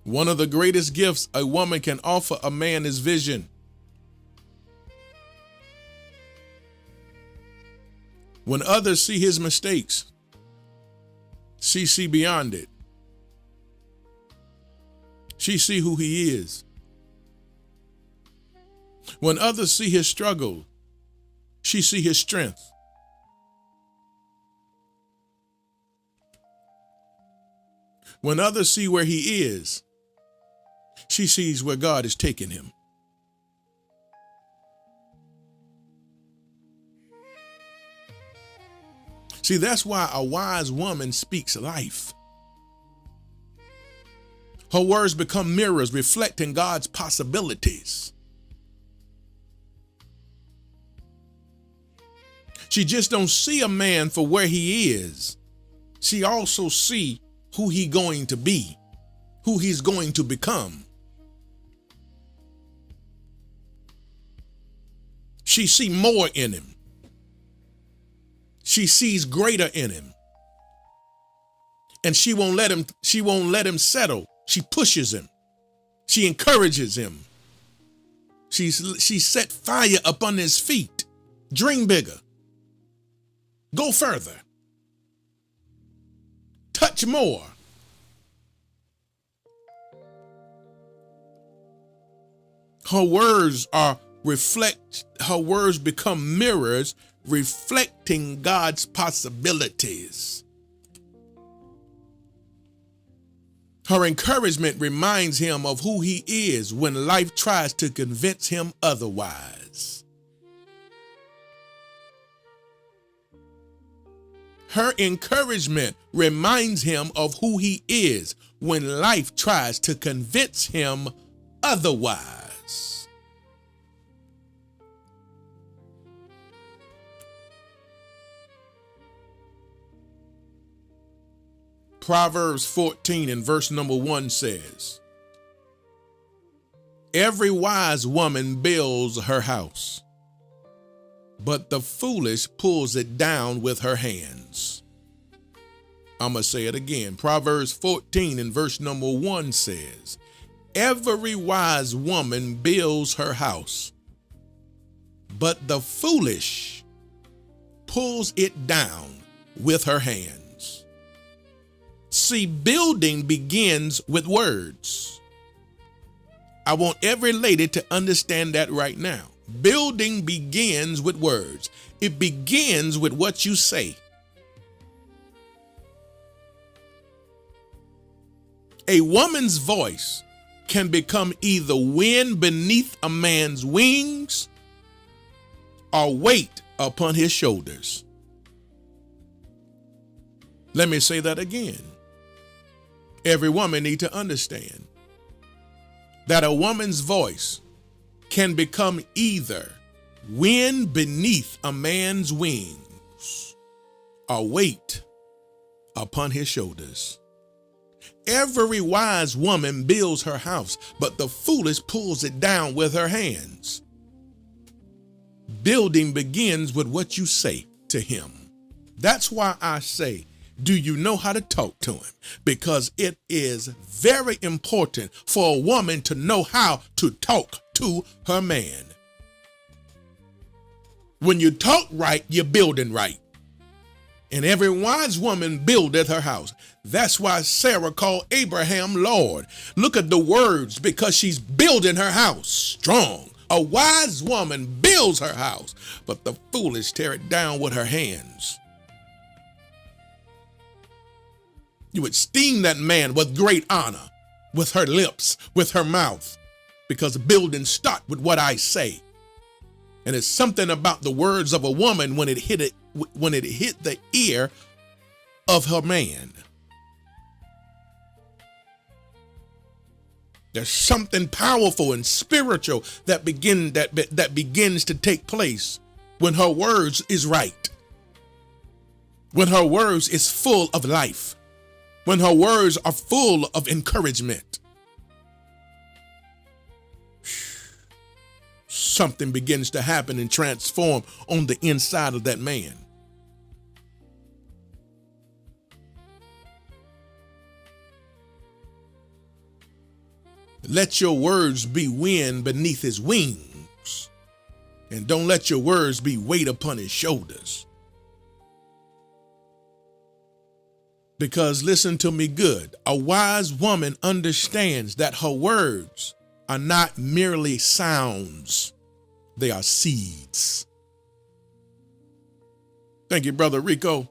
One of the greatest gifts a woman can offer a man is vision. When others see his mistakes, she see beyond it. She see who he is. When others see his struggle, she see his strength. When others see where he is, she sees where God is taking him. See, that's why a wise woman speaks life. Her words become mirrors reflecting God's possibilities. She just don't see a man for where he is. She also see who he going to be, who he's going to become. She sees more in him. She sees greater in him. And she won't let him settle. She pushes him. She encourages him. She set fire upon his feet. Dream bigger. Go further. Touch more. Her words become mirrors reflecting God's possibilities. Her encouragement reminds him of who he is when life tries to convince him otherwise. Her encouragement reminds him of who he is when life tries to convince him otherwise. Proverbs 14 and verse number 1 says, "Every wise woman builds her house, but the foolish pulls it down with her hands." I'm going to say it again. Proverbs 14 and verse number 1 says, "Every wise woman builds her house, but the foolish pulls it down with her hands." See, building begins with words. I want every lady to understand that right now. Building begins with words. It begins with what you say. A woman's voice can become either wind beneath a man's wings or weight upon his shoulders. Let me say that again. Every woman needs to understand that a woman's voice can become either wind beneath a man's wings or weight upon his shoulders. Every wise woman builds her house, but the foolish pulls it down with her hands. Building begins with what you say to him. That's why I say, do you know how to talk to him? Because it is very important for a woman to know how to talk to her man. When you talk right, you're building right. And every wise woman buildeth her house. That's why Sarah called Abraham Lord. Look at the words, because she's building her house strong. A wise woman builds her house, but the foolish tear it down with her hands. You would esteem that man with great honor, with her lips, with her mouth, because buildings start with what I say. And it's something about the words of a woman when it hit the ear of her man. There's something powerful and spiritual that begins to take place when her words is right. When her words is full of life. When her words are full of encouragement. Something begins to happen and transform on the inside of that man. Let your words be wind beneath his wings, and don't let your words be weight upon his shoulders. Because listen to me good, a wise woman understands that her words are not merely sounds, they are seeds. Thank you, Brother Rico,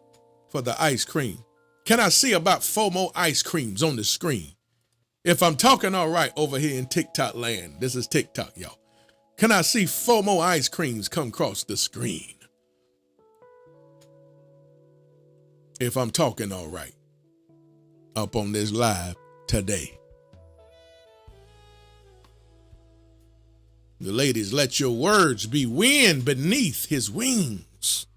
for the ice cream. Can I see about 4 more ice creams on the screen? If I'm talking all right over here in TikTok land, this is TikTok, y'all. Can I see 4 more ice creams come across the screen? If I'm talking all right up on this live today. The ladies, let your words be wind beneath his wings.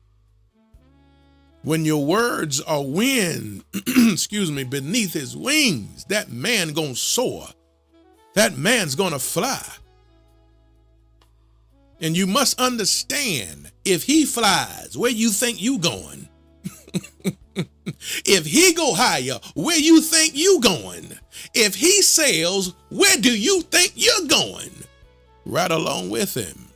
When your words are wind, excuse me, beneath his wings, that man gonna soar. That man's gonna fly. And you must understand, if he flies, where you think you going? If he go higher, where you think you going? If he sails, where do you think you're going? Right along with him.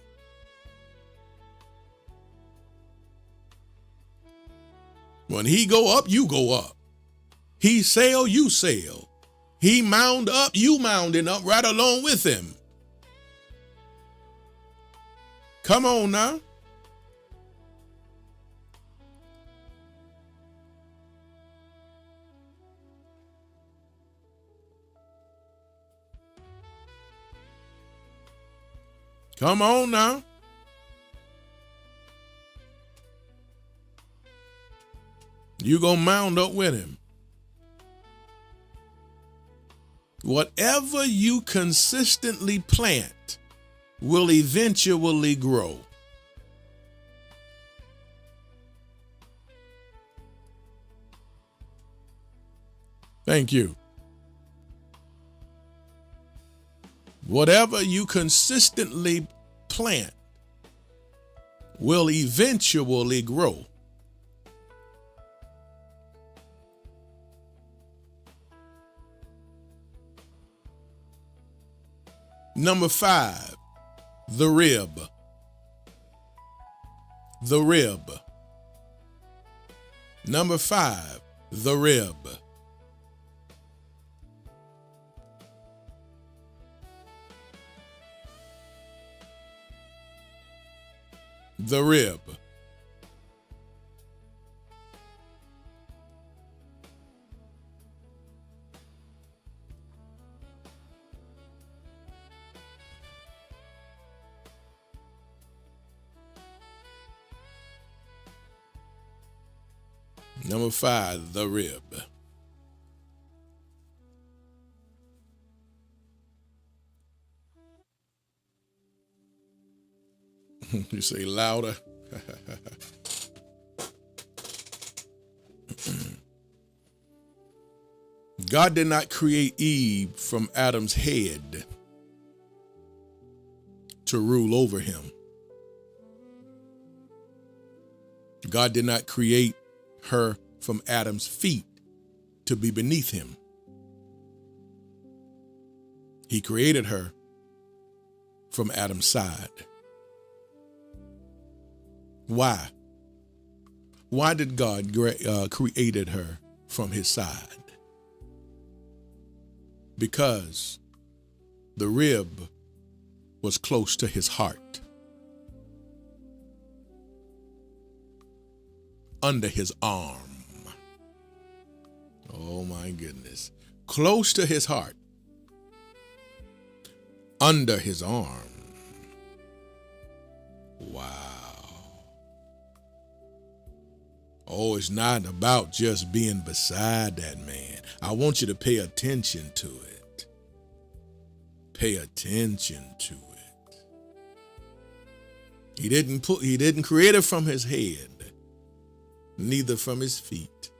When he go up, you go up. He sail, you sail. He mound up, you mounding up right along with him. Come on now. Come on now. You gonna mound up with him. Whatever you consistently plant will eventually grow. Thank you. Whatever you consistently plant will eventually grow. Number 5, the rib. The rib. Number 5, the rib. The rib. Number 5, the rib. You say louder. God did not create Eve from Adam's head to rule over him. God did not create her from Adam's feet to be beneath him. He created her from Adam's side. Why? Why did God created her from his side? Because the rib was close to his heart, under his arm. Oh my goodness. Close to his heart, under his arm. Wow. Oh, it's not about just being beside that man. I want you to pay attention to it. Pay attention to it. He didn't create it from his head, neither from his feet,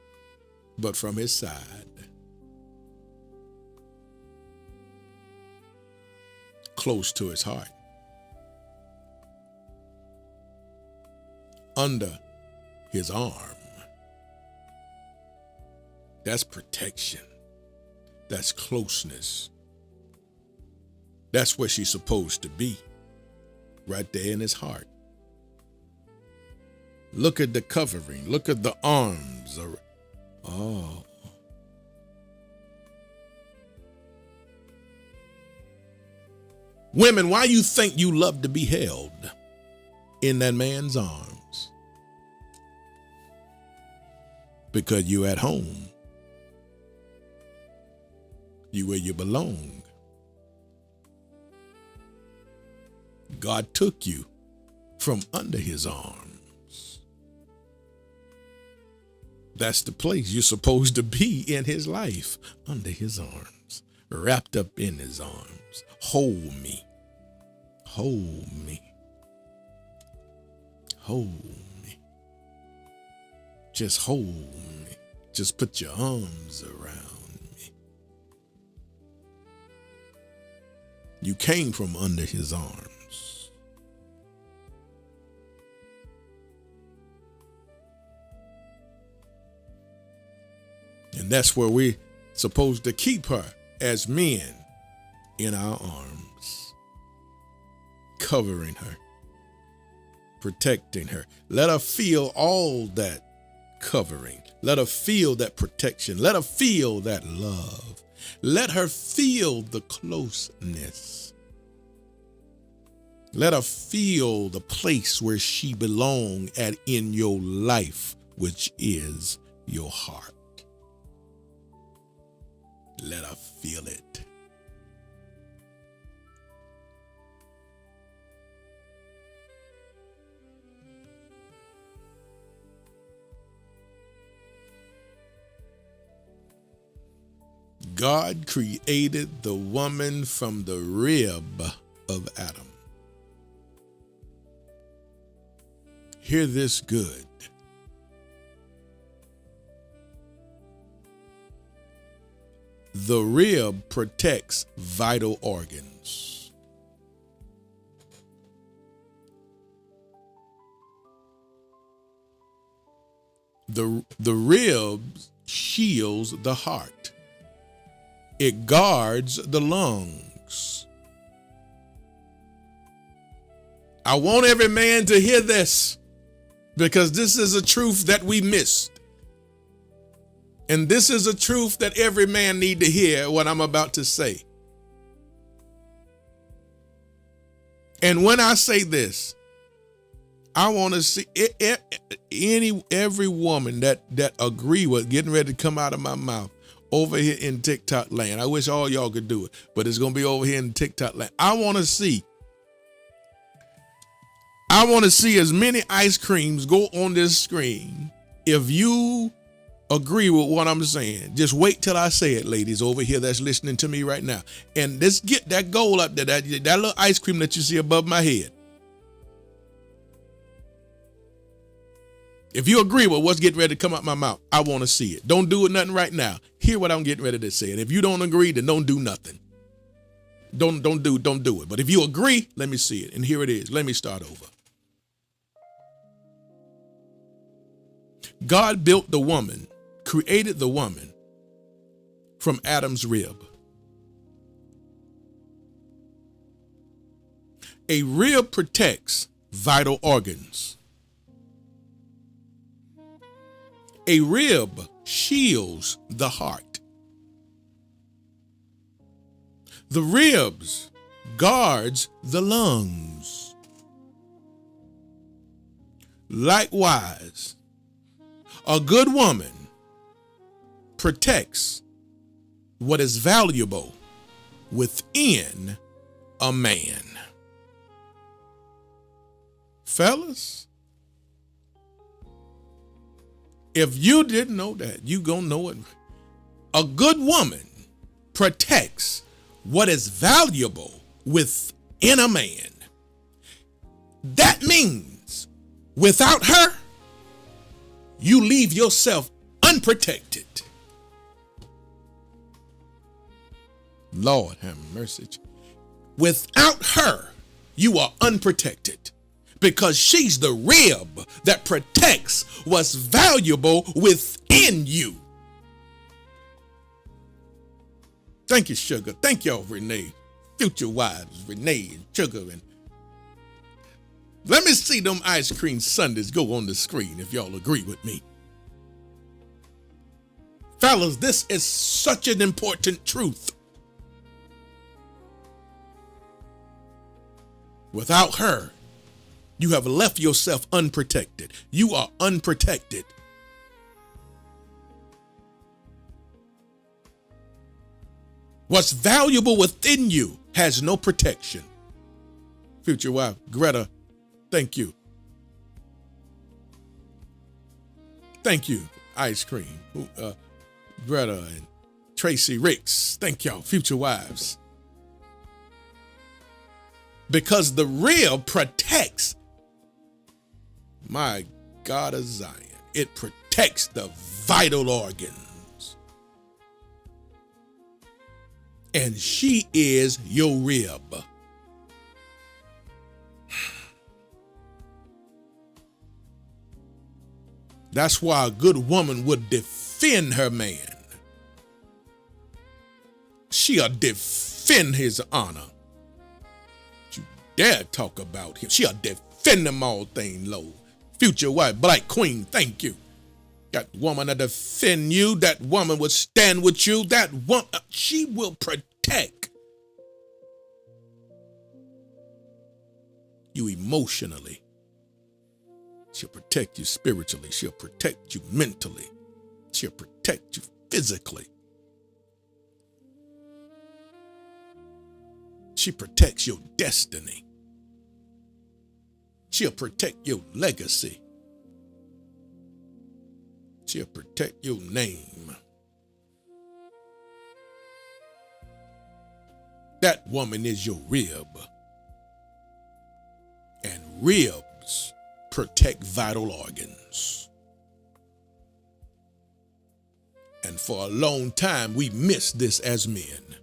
but from his side. Close to his heart. Under his arm. That's protection. That's closeness. That's where she's supposed to be, right there in his heart. Look at the covering. Look at the arms. Oh. Women, why you think you love to be held in that man's arms? Because you're at home. You where you belong. God took you from under his arms. That's the place you're supposed to be in his life, under his arms, wrapped up in his arms. Hold me. Hold me. Hold me. Just hold me. Just put your arms around me. You came from under his arms. And that's where we're supposed to keep her as men, in our arms, covering her, protecting her. Let her feel all that covering. Let her feel that protection. Let her feel that love. Let her feel the closeness. Let her feel the place where she belongs at in your life, which is your heart. Let her feel it. God created the woman from the rib of Adam. Hear this good. The rib protects vital organs. The rib shields the heart. It guards the lungs. I want every man to hear this, because this is a truth that we missed. And this is a truth that every man need to hear what I'm about to say. And when I say this, I want to see every woman that agree with getting ready to come out of my mouth over here in TikTok land. I wish all y'all could do it, but it's going to be over here in TikTok land. I want to see as many ice creams go on this screen. If you agree with what I'm saying, just wait till I say it, ladies over here that's listening to me right now. And let's get that goal up there, that little ice cream that you see above my head. If you agree with what's getting ready to come out my mouth, I want to see it. Don't do it nothing right now. Hear what I'm getting ready to say. And if you don't agree, then don't do nothing. Don't do it. But if you agree, let me see it. And here it is. Let me start over. God built the woman, created the woman from Adam's rib. A rib protects vital organs. A rib shields the heart. The ribs guards the lungs. Likewise, a good woman protects what is valuable within a man. Fellas, if you didn't know that, you gonna know it. A good woman protects what is valuable within a man. That means without her, you leave yourself unprotected. Lord have mercy. Without her, you are unprotected, because she's the rib that protects what's valuable within you. Thank you, Sugar. Thank y'all, Renee. Future wives, Renee and Sugar. And let me see them ice cream sundaes go on the screen if y'all agree with me. Fellas, this is such an important truth. Without her, you have left yourself unprotected. You are unprotected. What's valuable within you has no protection. Future wife, Greta, thank you. Thank you, ice cream. Greta and Tracy Ricks, thank y'all, future wives. Because the rib protects, my God of Zion, it protects protects the vital organs. And she is your rib. That's why a good woman would defend her man. She'll defend his honor. You dare talk about him. She'll defend him all things low. Future wife, black queen, thank you. That woman to defend you. That woman would stand with you. That woman, she will protect you emotionally. She'll protect you spiritually. She'll protect you mentally. She'll protect you physically. She protects your destiny. She'll protect your legacy. She'll protect your name. That woman is your rib. And ribs protect vital organs. And for a long time, we missed this as men.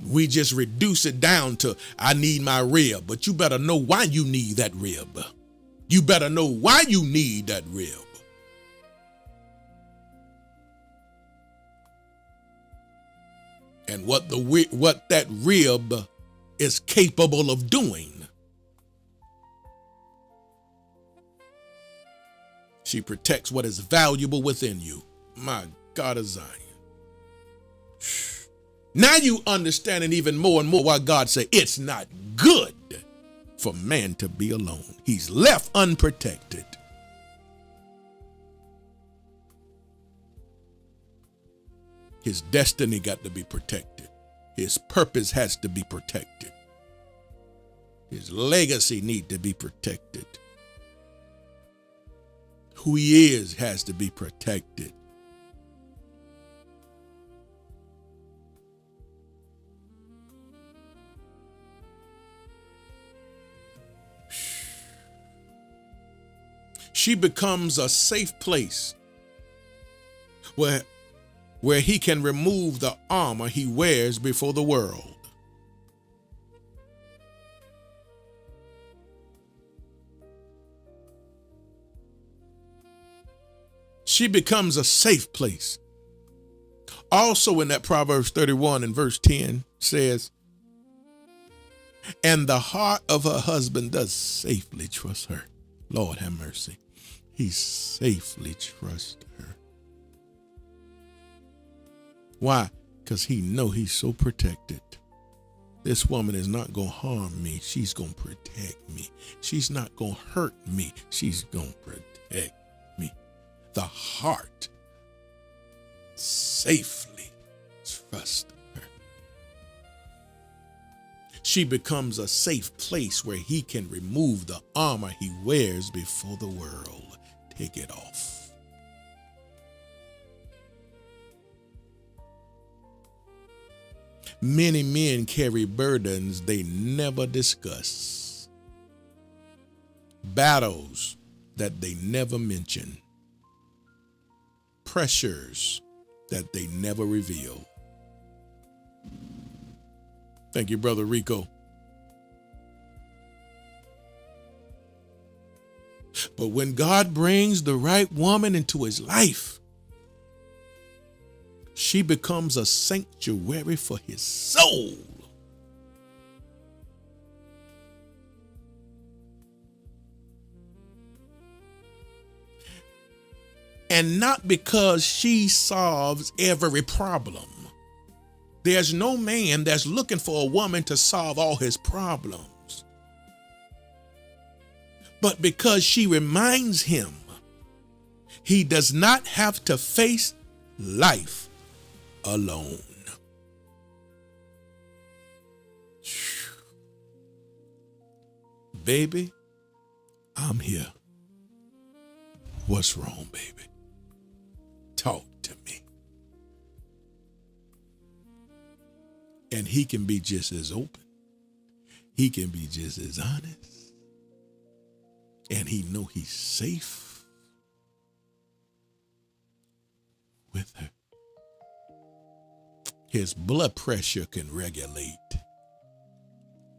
We just reduce it down to, I need my rib. But you better know why you need that rib. You better know why you need that rib. And what that rib is capable of doing. She protects what is valuable within you. My God of Zion. Now you understanding even more and more why God said it's not good for man to be alone. He's left unprotected. His destiny got to be protected. His purpose has to be protected. His legacy need to be protected. Who he is has to be protected. She becomes a safe place where he can remove the armor he wears before the world. She becomes a safe place. Also in that Proverbs 31 and verse 10 says, and the heart of her husband does safely trust her. Lord have mercy. He safely trusts her. Why? Because he know he's so protected. This woman is not going to harm me. She's going to protect me. She's not going to hurt me. She's going to protect me. The heart safely trusts her. She becomes a safe place where he can remove the armor he wears before the world. Take it off. Many men carry burdens they never discuss, battles that they never mention, pressures that they never reveal. Thank you, Brother Rico. But when God brings the right woman into his life, she becomes a sanctuary for his soul. And not because she solves every problem. There's no man that's looking for a woman to solve all his problems. But because she reminds him he does not have to face life alone. Baby, I'm here. What's wrong, baby? Talk to me. And he can be just as open. He can be just as honest. and he know he's safe with her. His blood pressure can regulate.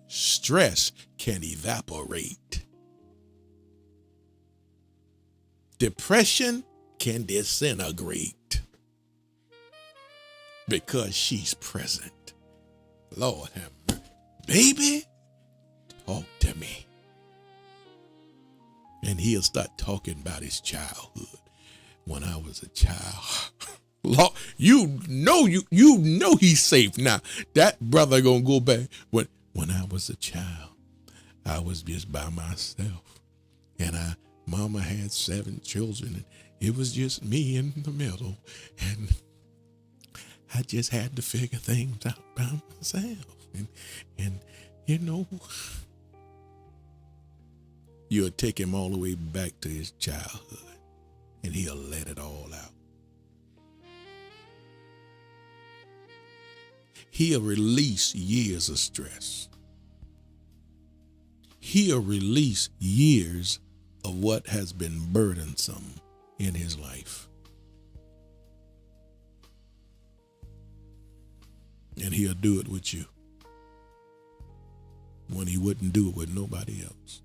Stress can evaporate. Depression can disintegrate because she's present. Lord have mercy. Baby, talk to me. And he'll start talking about his childhood. When I was a child. Lord, you know he's safe now. That brother gonna go back. When I was a child, I was just by myself. And mama had 7 children, and it was just me in the middle. And I just had to figure things out by myself. And you know, you'll take him all the way back to his childhood, and he'll let it all out. He'll release years of stress. He'll release years of what has been burdensome in his life. And he'll do it with you when he wouldn't do it with nobody else.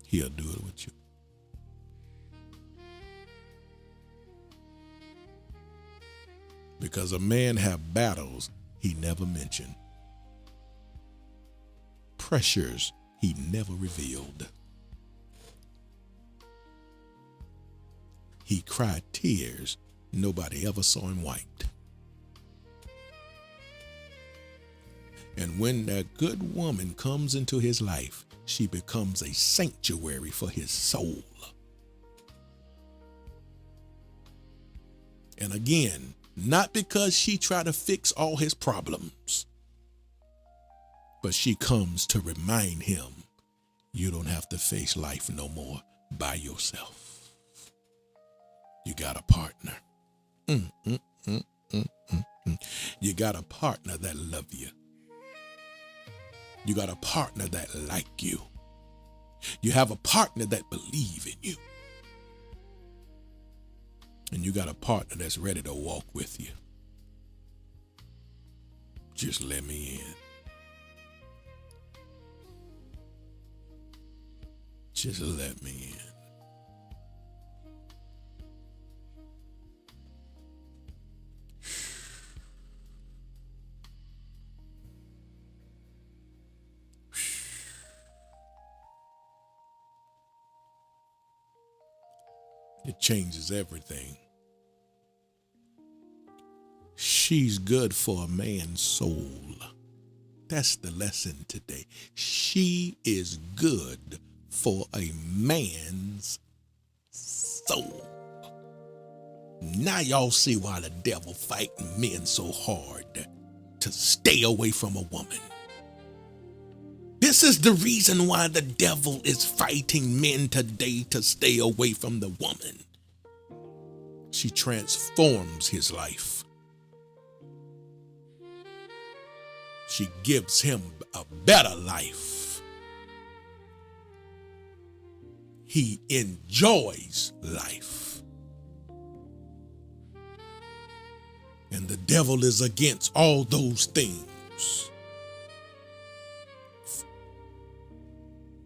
He'll do it with you. Because a man have battles he never mentioned. Pressures he never revealed. He cried tears nobody ever saw him wipe. And when that good woman comes into his life, she becomes a sanctuary for his soul. And again, not because she tried to fix all his problems, but she comes to remind him, you don't have to face life no more by yourself. You got a partner. You got a partner that love you. You got a partner that like you. You have a partner that believe in you. And you got a partner that's ready to walk with you. Just let me in. Just let me in. It changes everything. She's good for a man's soul. That's the lesson today. She is good for a man's soul. Now y'all see why the devil fighting men so hard to stay away from a woman. This is the reason why the devil is fighting men today to stay away from the woman. She transforms his life. She gives him a better life. He enjoys life. And the devil is against all those things.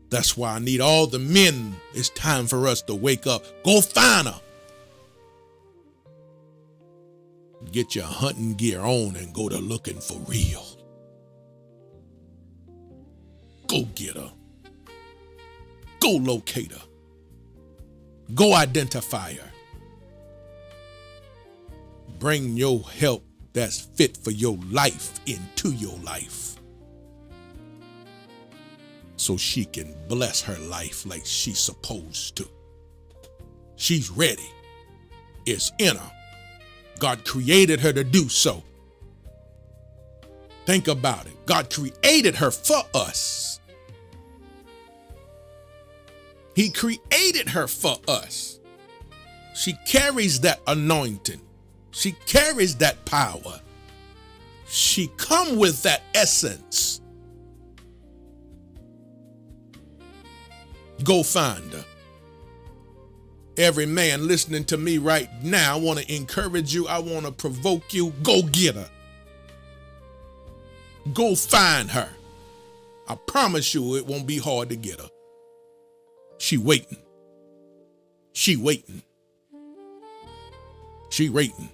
That's why I need all the men. It's time for us to wake up. Go find her. Get your hunting gear on and go to looking for real. Go get her. Go locate her. Go identify her. Bring your help that's fit for your life into your life, so she can bless her life like she's supposed to. She's ready. It's in her. God created her to do so. Think about it. God created her for us. He created her for us. She carries that anointing. She carries that power. She come with that essence. Go find her. Every man listening to me right now, I want to encourage you. I want to provoke you. Go get her. Go find her. I promise you it won't be hard to get her. She waiting. She waiting. She waiting.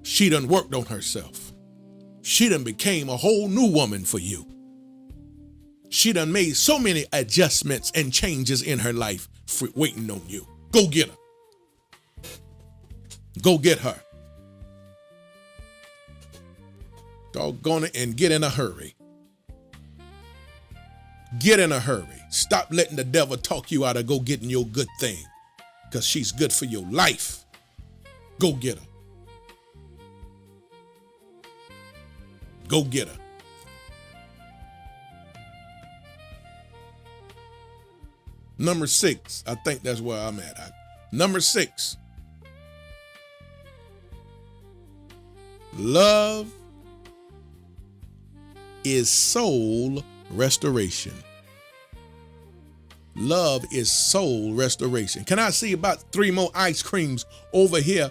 She done worked on herself. She done became a whole new woman for you. She done made so many adjustments and changes in her life for waiting on you. Go get her. Go get her. Doggone it, and get in a hurry. Get in a hurry. Stop letting the devil talk you out of go getting your good thing, because she's good for your life. Go get her. Go get her. Number 6, I think that's where I'm at. Number 6, love is soul restoration. Love is soul restoration. Can I see about 3 more ice creams over here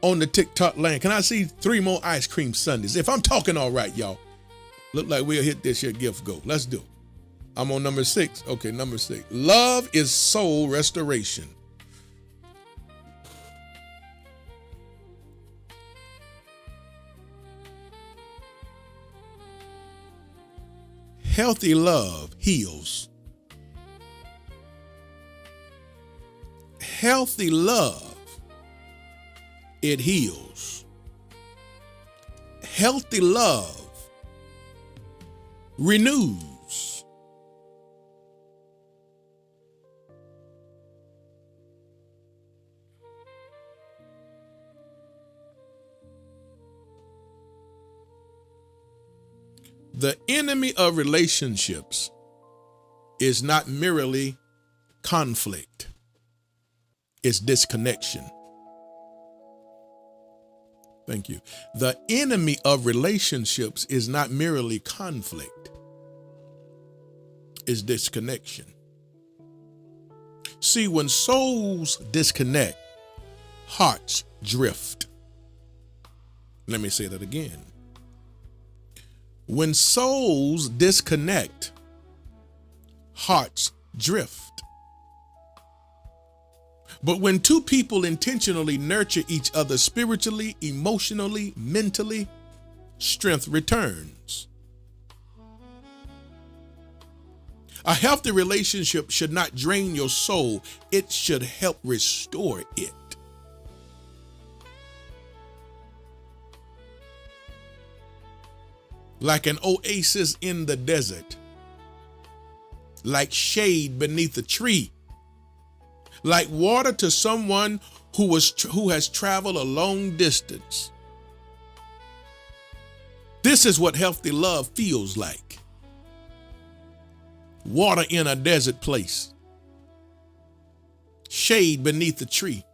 on the TikTok land? Can I see 3 more ice cream sundaes? If I'm talking all right, y'all, look like we'll hit this here gift goal. Let's do it. I'm on number 6. Okay, number 6. Love is soul restoration. Healthy love heals. Healthy love, it heals. Healthy love renews. The enemy of relationships is not merely conflict, it's disconnection. Thank you. The enemy of relationships is not merely conflict, it's disconnection. See, when souls disconnect, hearts drift. Let me say that again. When souls disconnect, hearts drift. But when 2 people intentionally nurture each other spiritually, emotionally, mentally, strength returns. A healthy relationship should not drain your soul. It should help restore it. Like an oasis in the desert, like shade beneath a tree, like water to someone who has traveled a long distance. This is what healthy love feels like. Water in a desert place, shade beneath a tree.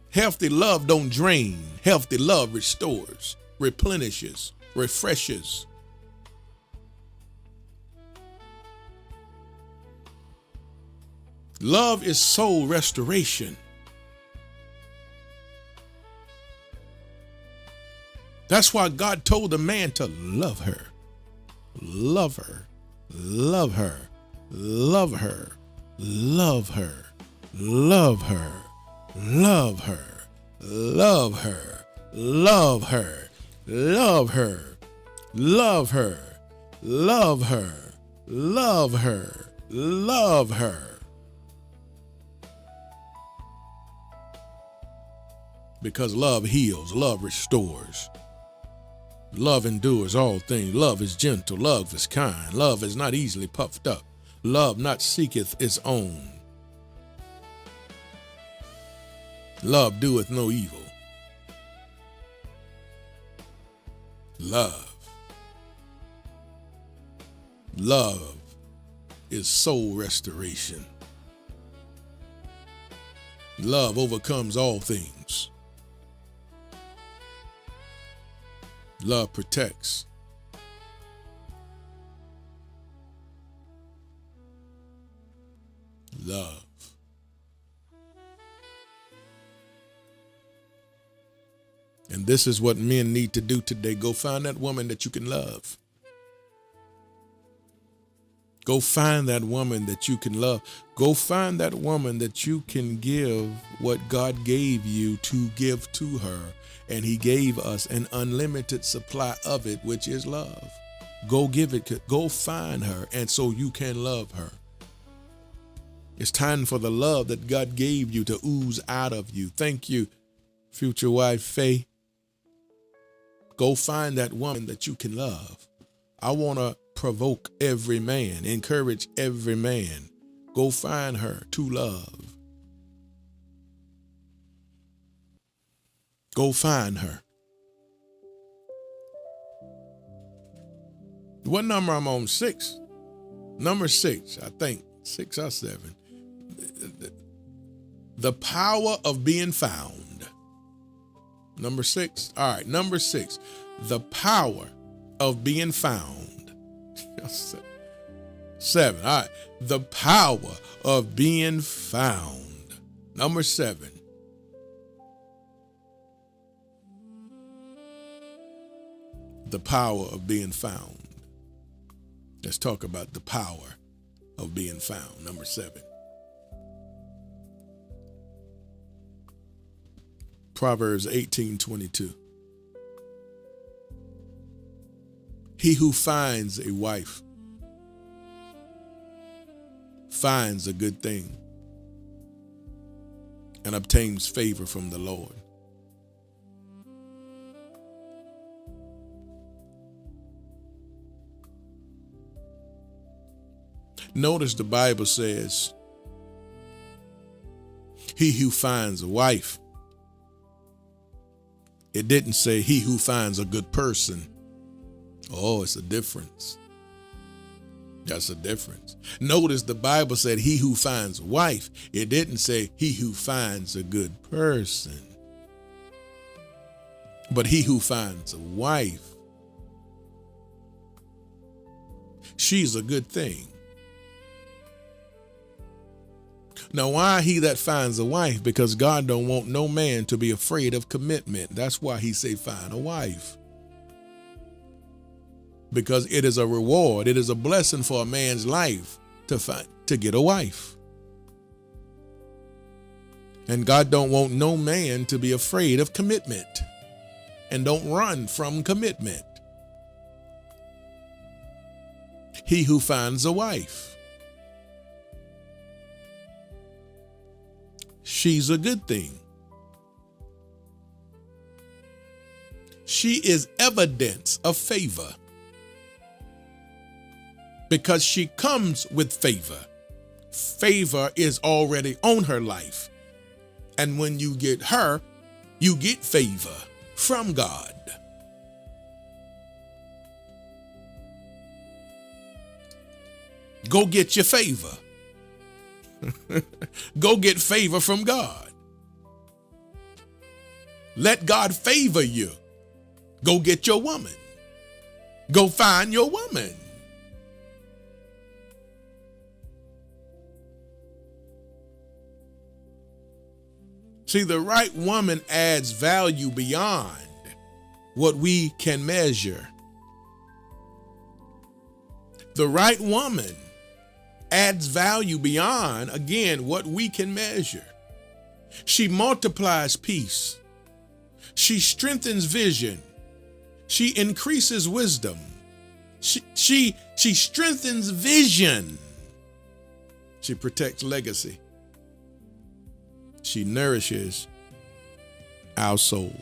Healthy love don't drain. Healthy love restores, replenishes, refreshes. Love is soul restoration. That's why God told the man to love her. Love her. Love her. Love her. Love her. Love her. Love her. Love her. Love her. Love her. Love her. Love her. Love her. Love her. Because love heals, love restores. Love endures all things. Love is gentle. Love is kind. Love is not easily puffed up. Love not seeketh its own. Love doeth no evil. Love. Love is soul restoration. Love overcomes all things. Love protects. love. And this is what men need to do today. Go find that woman that you can love. Go find that woman that you can love. Go find that woman that you can give what God gave you to give to her. And he gave us an unlimited supply of it, which is love. Go give it. Go find her. And so you can love her. It's time for the love that God gave you to ooze out of you. Thank you, future wife Faye. Go find that woman that you can love. I want to provoke every man, encourage every man. Go find her to love. Go find her. What number I'm on? 6. Number 6, I think. 6 or 7. The power of being found. Number 6. All right, number 6. The power of being found. 7. All right. The power of being found. Number 7. The power of being found. Let's talk about the power of being found. Number 7. Proverbs 18:22. He who finds a wife finds a good thing and obtains favor from the Lord. Notice the Bible says, he who finds a wife. It didn't say he who finds a good person. Oh, it's a difference. That's a difference. Notice the Bible said he who finds a wife. It didn't say he who finds a good person. But he who finds a wife, she's a good thing. Now, why he that finds a wife? Because God don't want no man to be afraid of commitment. That's why he say find a wife. Because it is a reward. It is a blessing for a man's life to get a wife. And God don't want no man to be afraid of commitment. And don't run from commitment. He who finds a wife, she's a good thing. She is evidence of favor because she comes with favor. Favor is already on her life. And when you get her, you get favor from God. Go get your favor. Go get favor from God. Let God favor you. Go get your woman. Go find your woman. See, the right woman adds value beyond what we can measure. The right woman adds value beyond, again, what we can measure. She multiplies peace. She strengthens vision. She increases wisdom. She strengthens vision. She protects legacy. She nourishes our soul.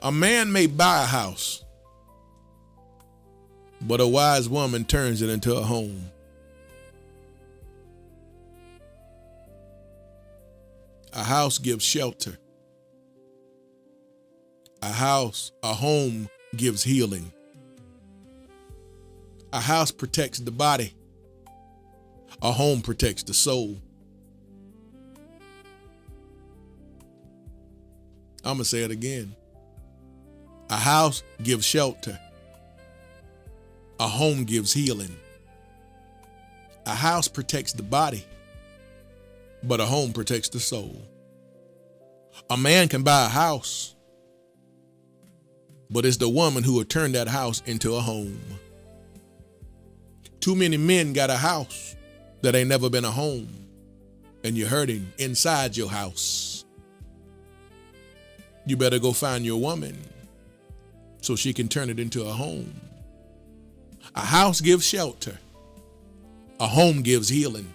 A man may buy a house, but a wise woman turns it into a home. A house gives shelter. A home gives healing. A house protects the body. A home protects the soul. I'm going to say it again. A house gives shelter. A home gives healing. A house protects the body, but a home protects the soul. A man can buy a house, but it's the woman who will turn that house into a home. Too many men got a house that ain't never been a home, and you're hurting inside your house. You better go find your woman so she can turn it into a home. A house gives shelter. A home gives healing.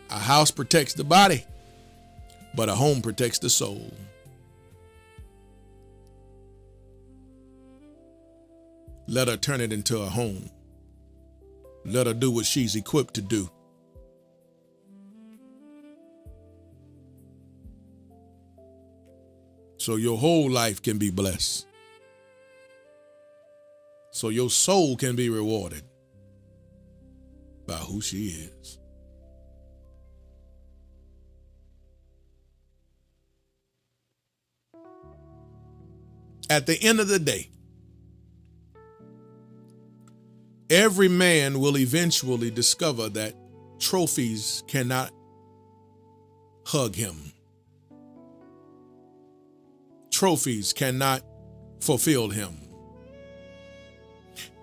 A house protects the body, but a home protects the soul. Let her turn it into a home. Let her do what she's equipped to do. So your whole life can be blessed. So your soul can be rewarded by who she is. At the end of the day, every man will eventually discover that trophies cannot hug him. Trophies cannot fulfill him.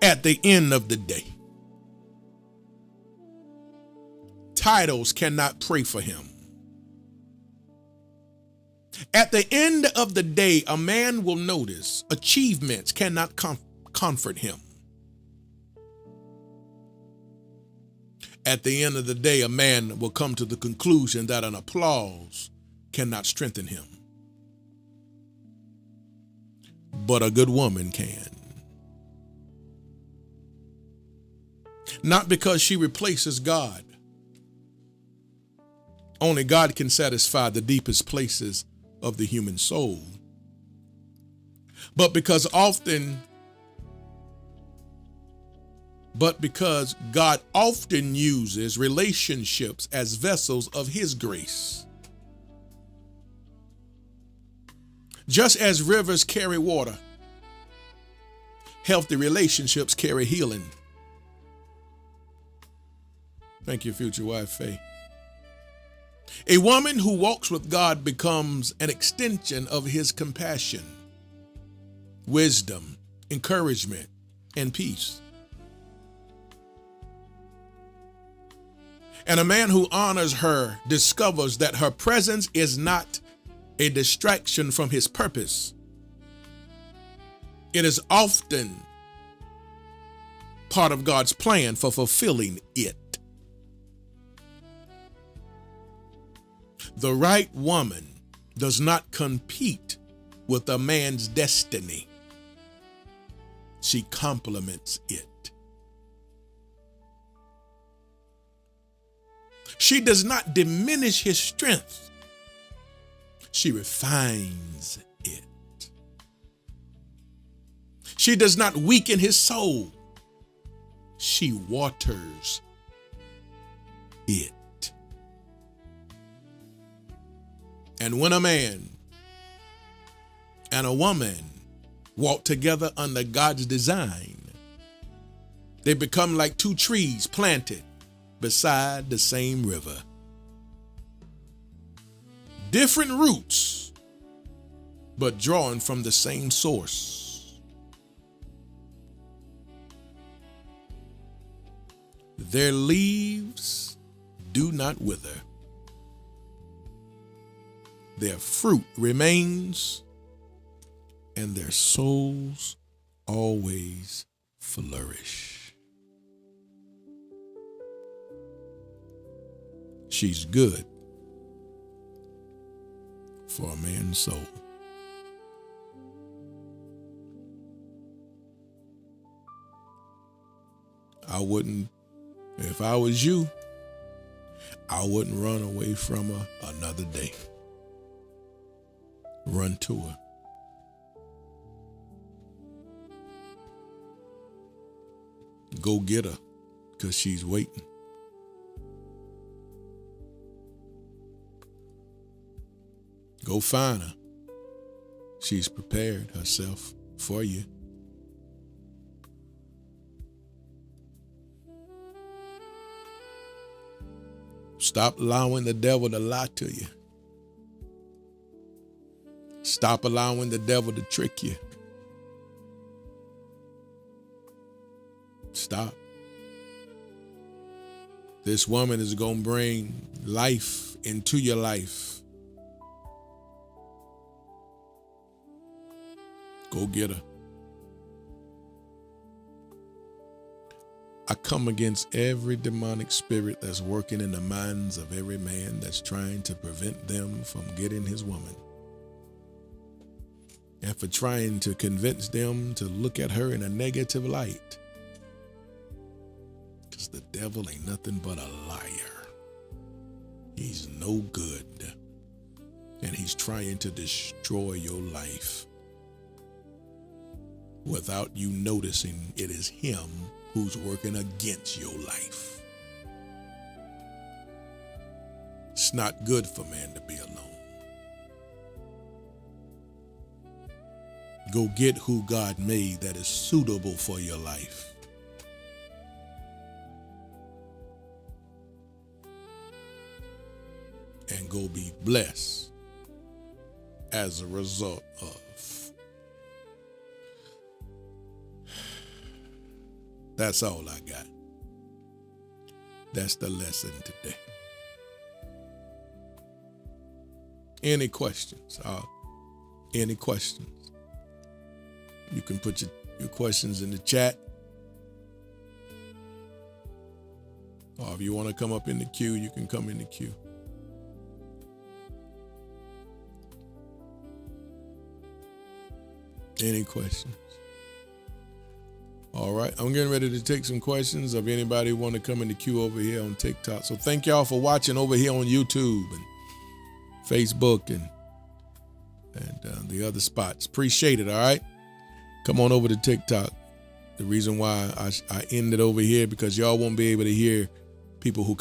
At the end of the day, titles cannot pray for him. At the end of the day, a man will notice achievements cannot comfort him. At the end of the day, a man will come to the conclusion that an applause cannot strengthen him. But a good woman can. Not because she replaces God. Only God can satisfy the deepest places of the human soul. But because God often uses relationships as vessels of his grace. Just as rivers carry water, healthy relationships carry healing. Thank you, future wife, Faye. A woman who walks with God becomes an extension of his compassion, wisdom, encouragement, and peace. And a man who honors her discovers that her presence is not a distraction from his purpose. It is often part of God's plan for fulfilling it. The right woman does not compete with a man's destiny. She complements it. She does not diminish his strength. She refines it. She does not weaken his soul. She waters it. And when a man and a woman walk together under God's design, they become like two trees planted beside the same river. Different roots, but drawn from the same source. Their leaves do not wither. Their fruit remains, and their souls always flourish. She's good for a man's soul. If I was you, I wouldn't run away from her another day. Run to her. Go get her, because she's waiting. Go find her, She's prepared herself for you. Stop allowing the devil to lie to you. Stop allowing the devil to trick you. Stop. This woman is going to bring life into your life. Go get her. I come against every demonic spirit that's working in the minds of every man that's trying to prevent them from getting his woman, and for trying to convince them to look at her in a negative light. Because the devil ain't nothing but a liar. He's no good. And he's trying to destroy your life without you noticing it is him who's working against your life. It's not good for man to be alone. Go get who God made that is suitable for your life. And go be blessed as a result of. That's all I got. That's the lesson today. Any questions? Any questions? You can put your questions in the chat. Or if you want to come up in the queue, you can come in the queue. Any questions? All right, I'm getting ready to take some questions of anybody who want to come in the queue over here on TikTok. So thank y'all for watching over here on YouTube and Facebook and the other spots. Appreciate it, all right? Come on over to TikTok. The reason why I ended over here because y'all won't be able to hear people who come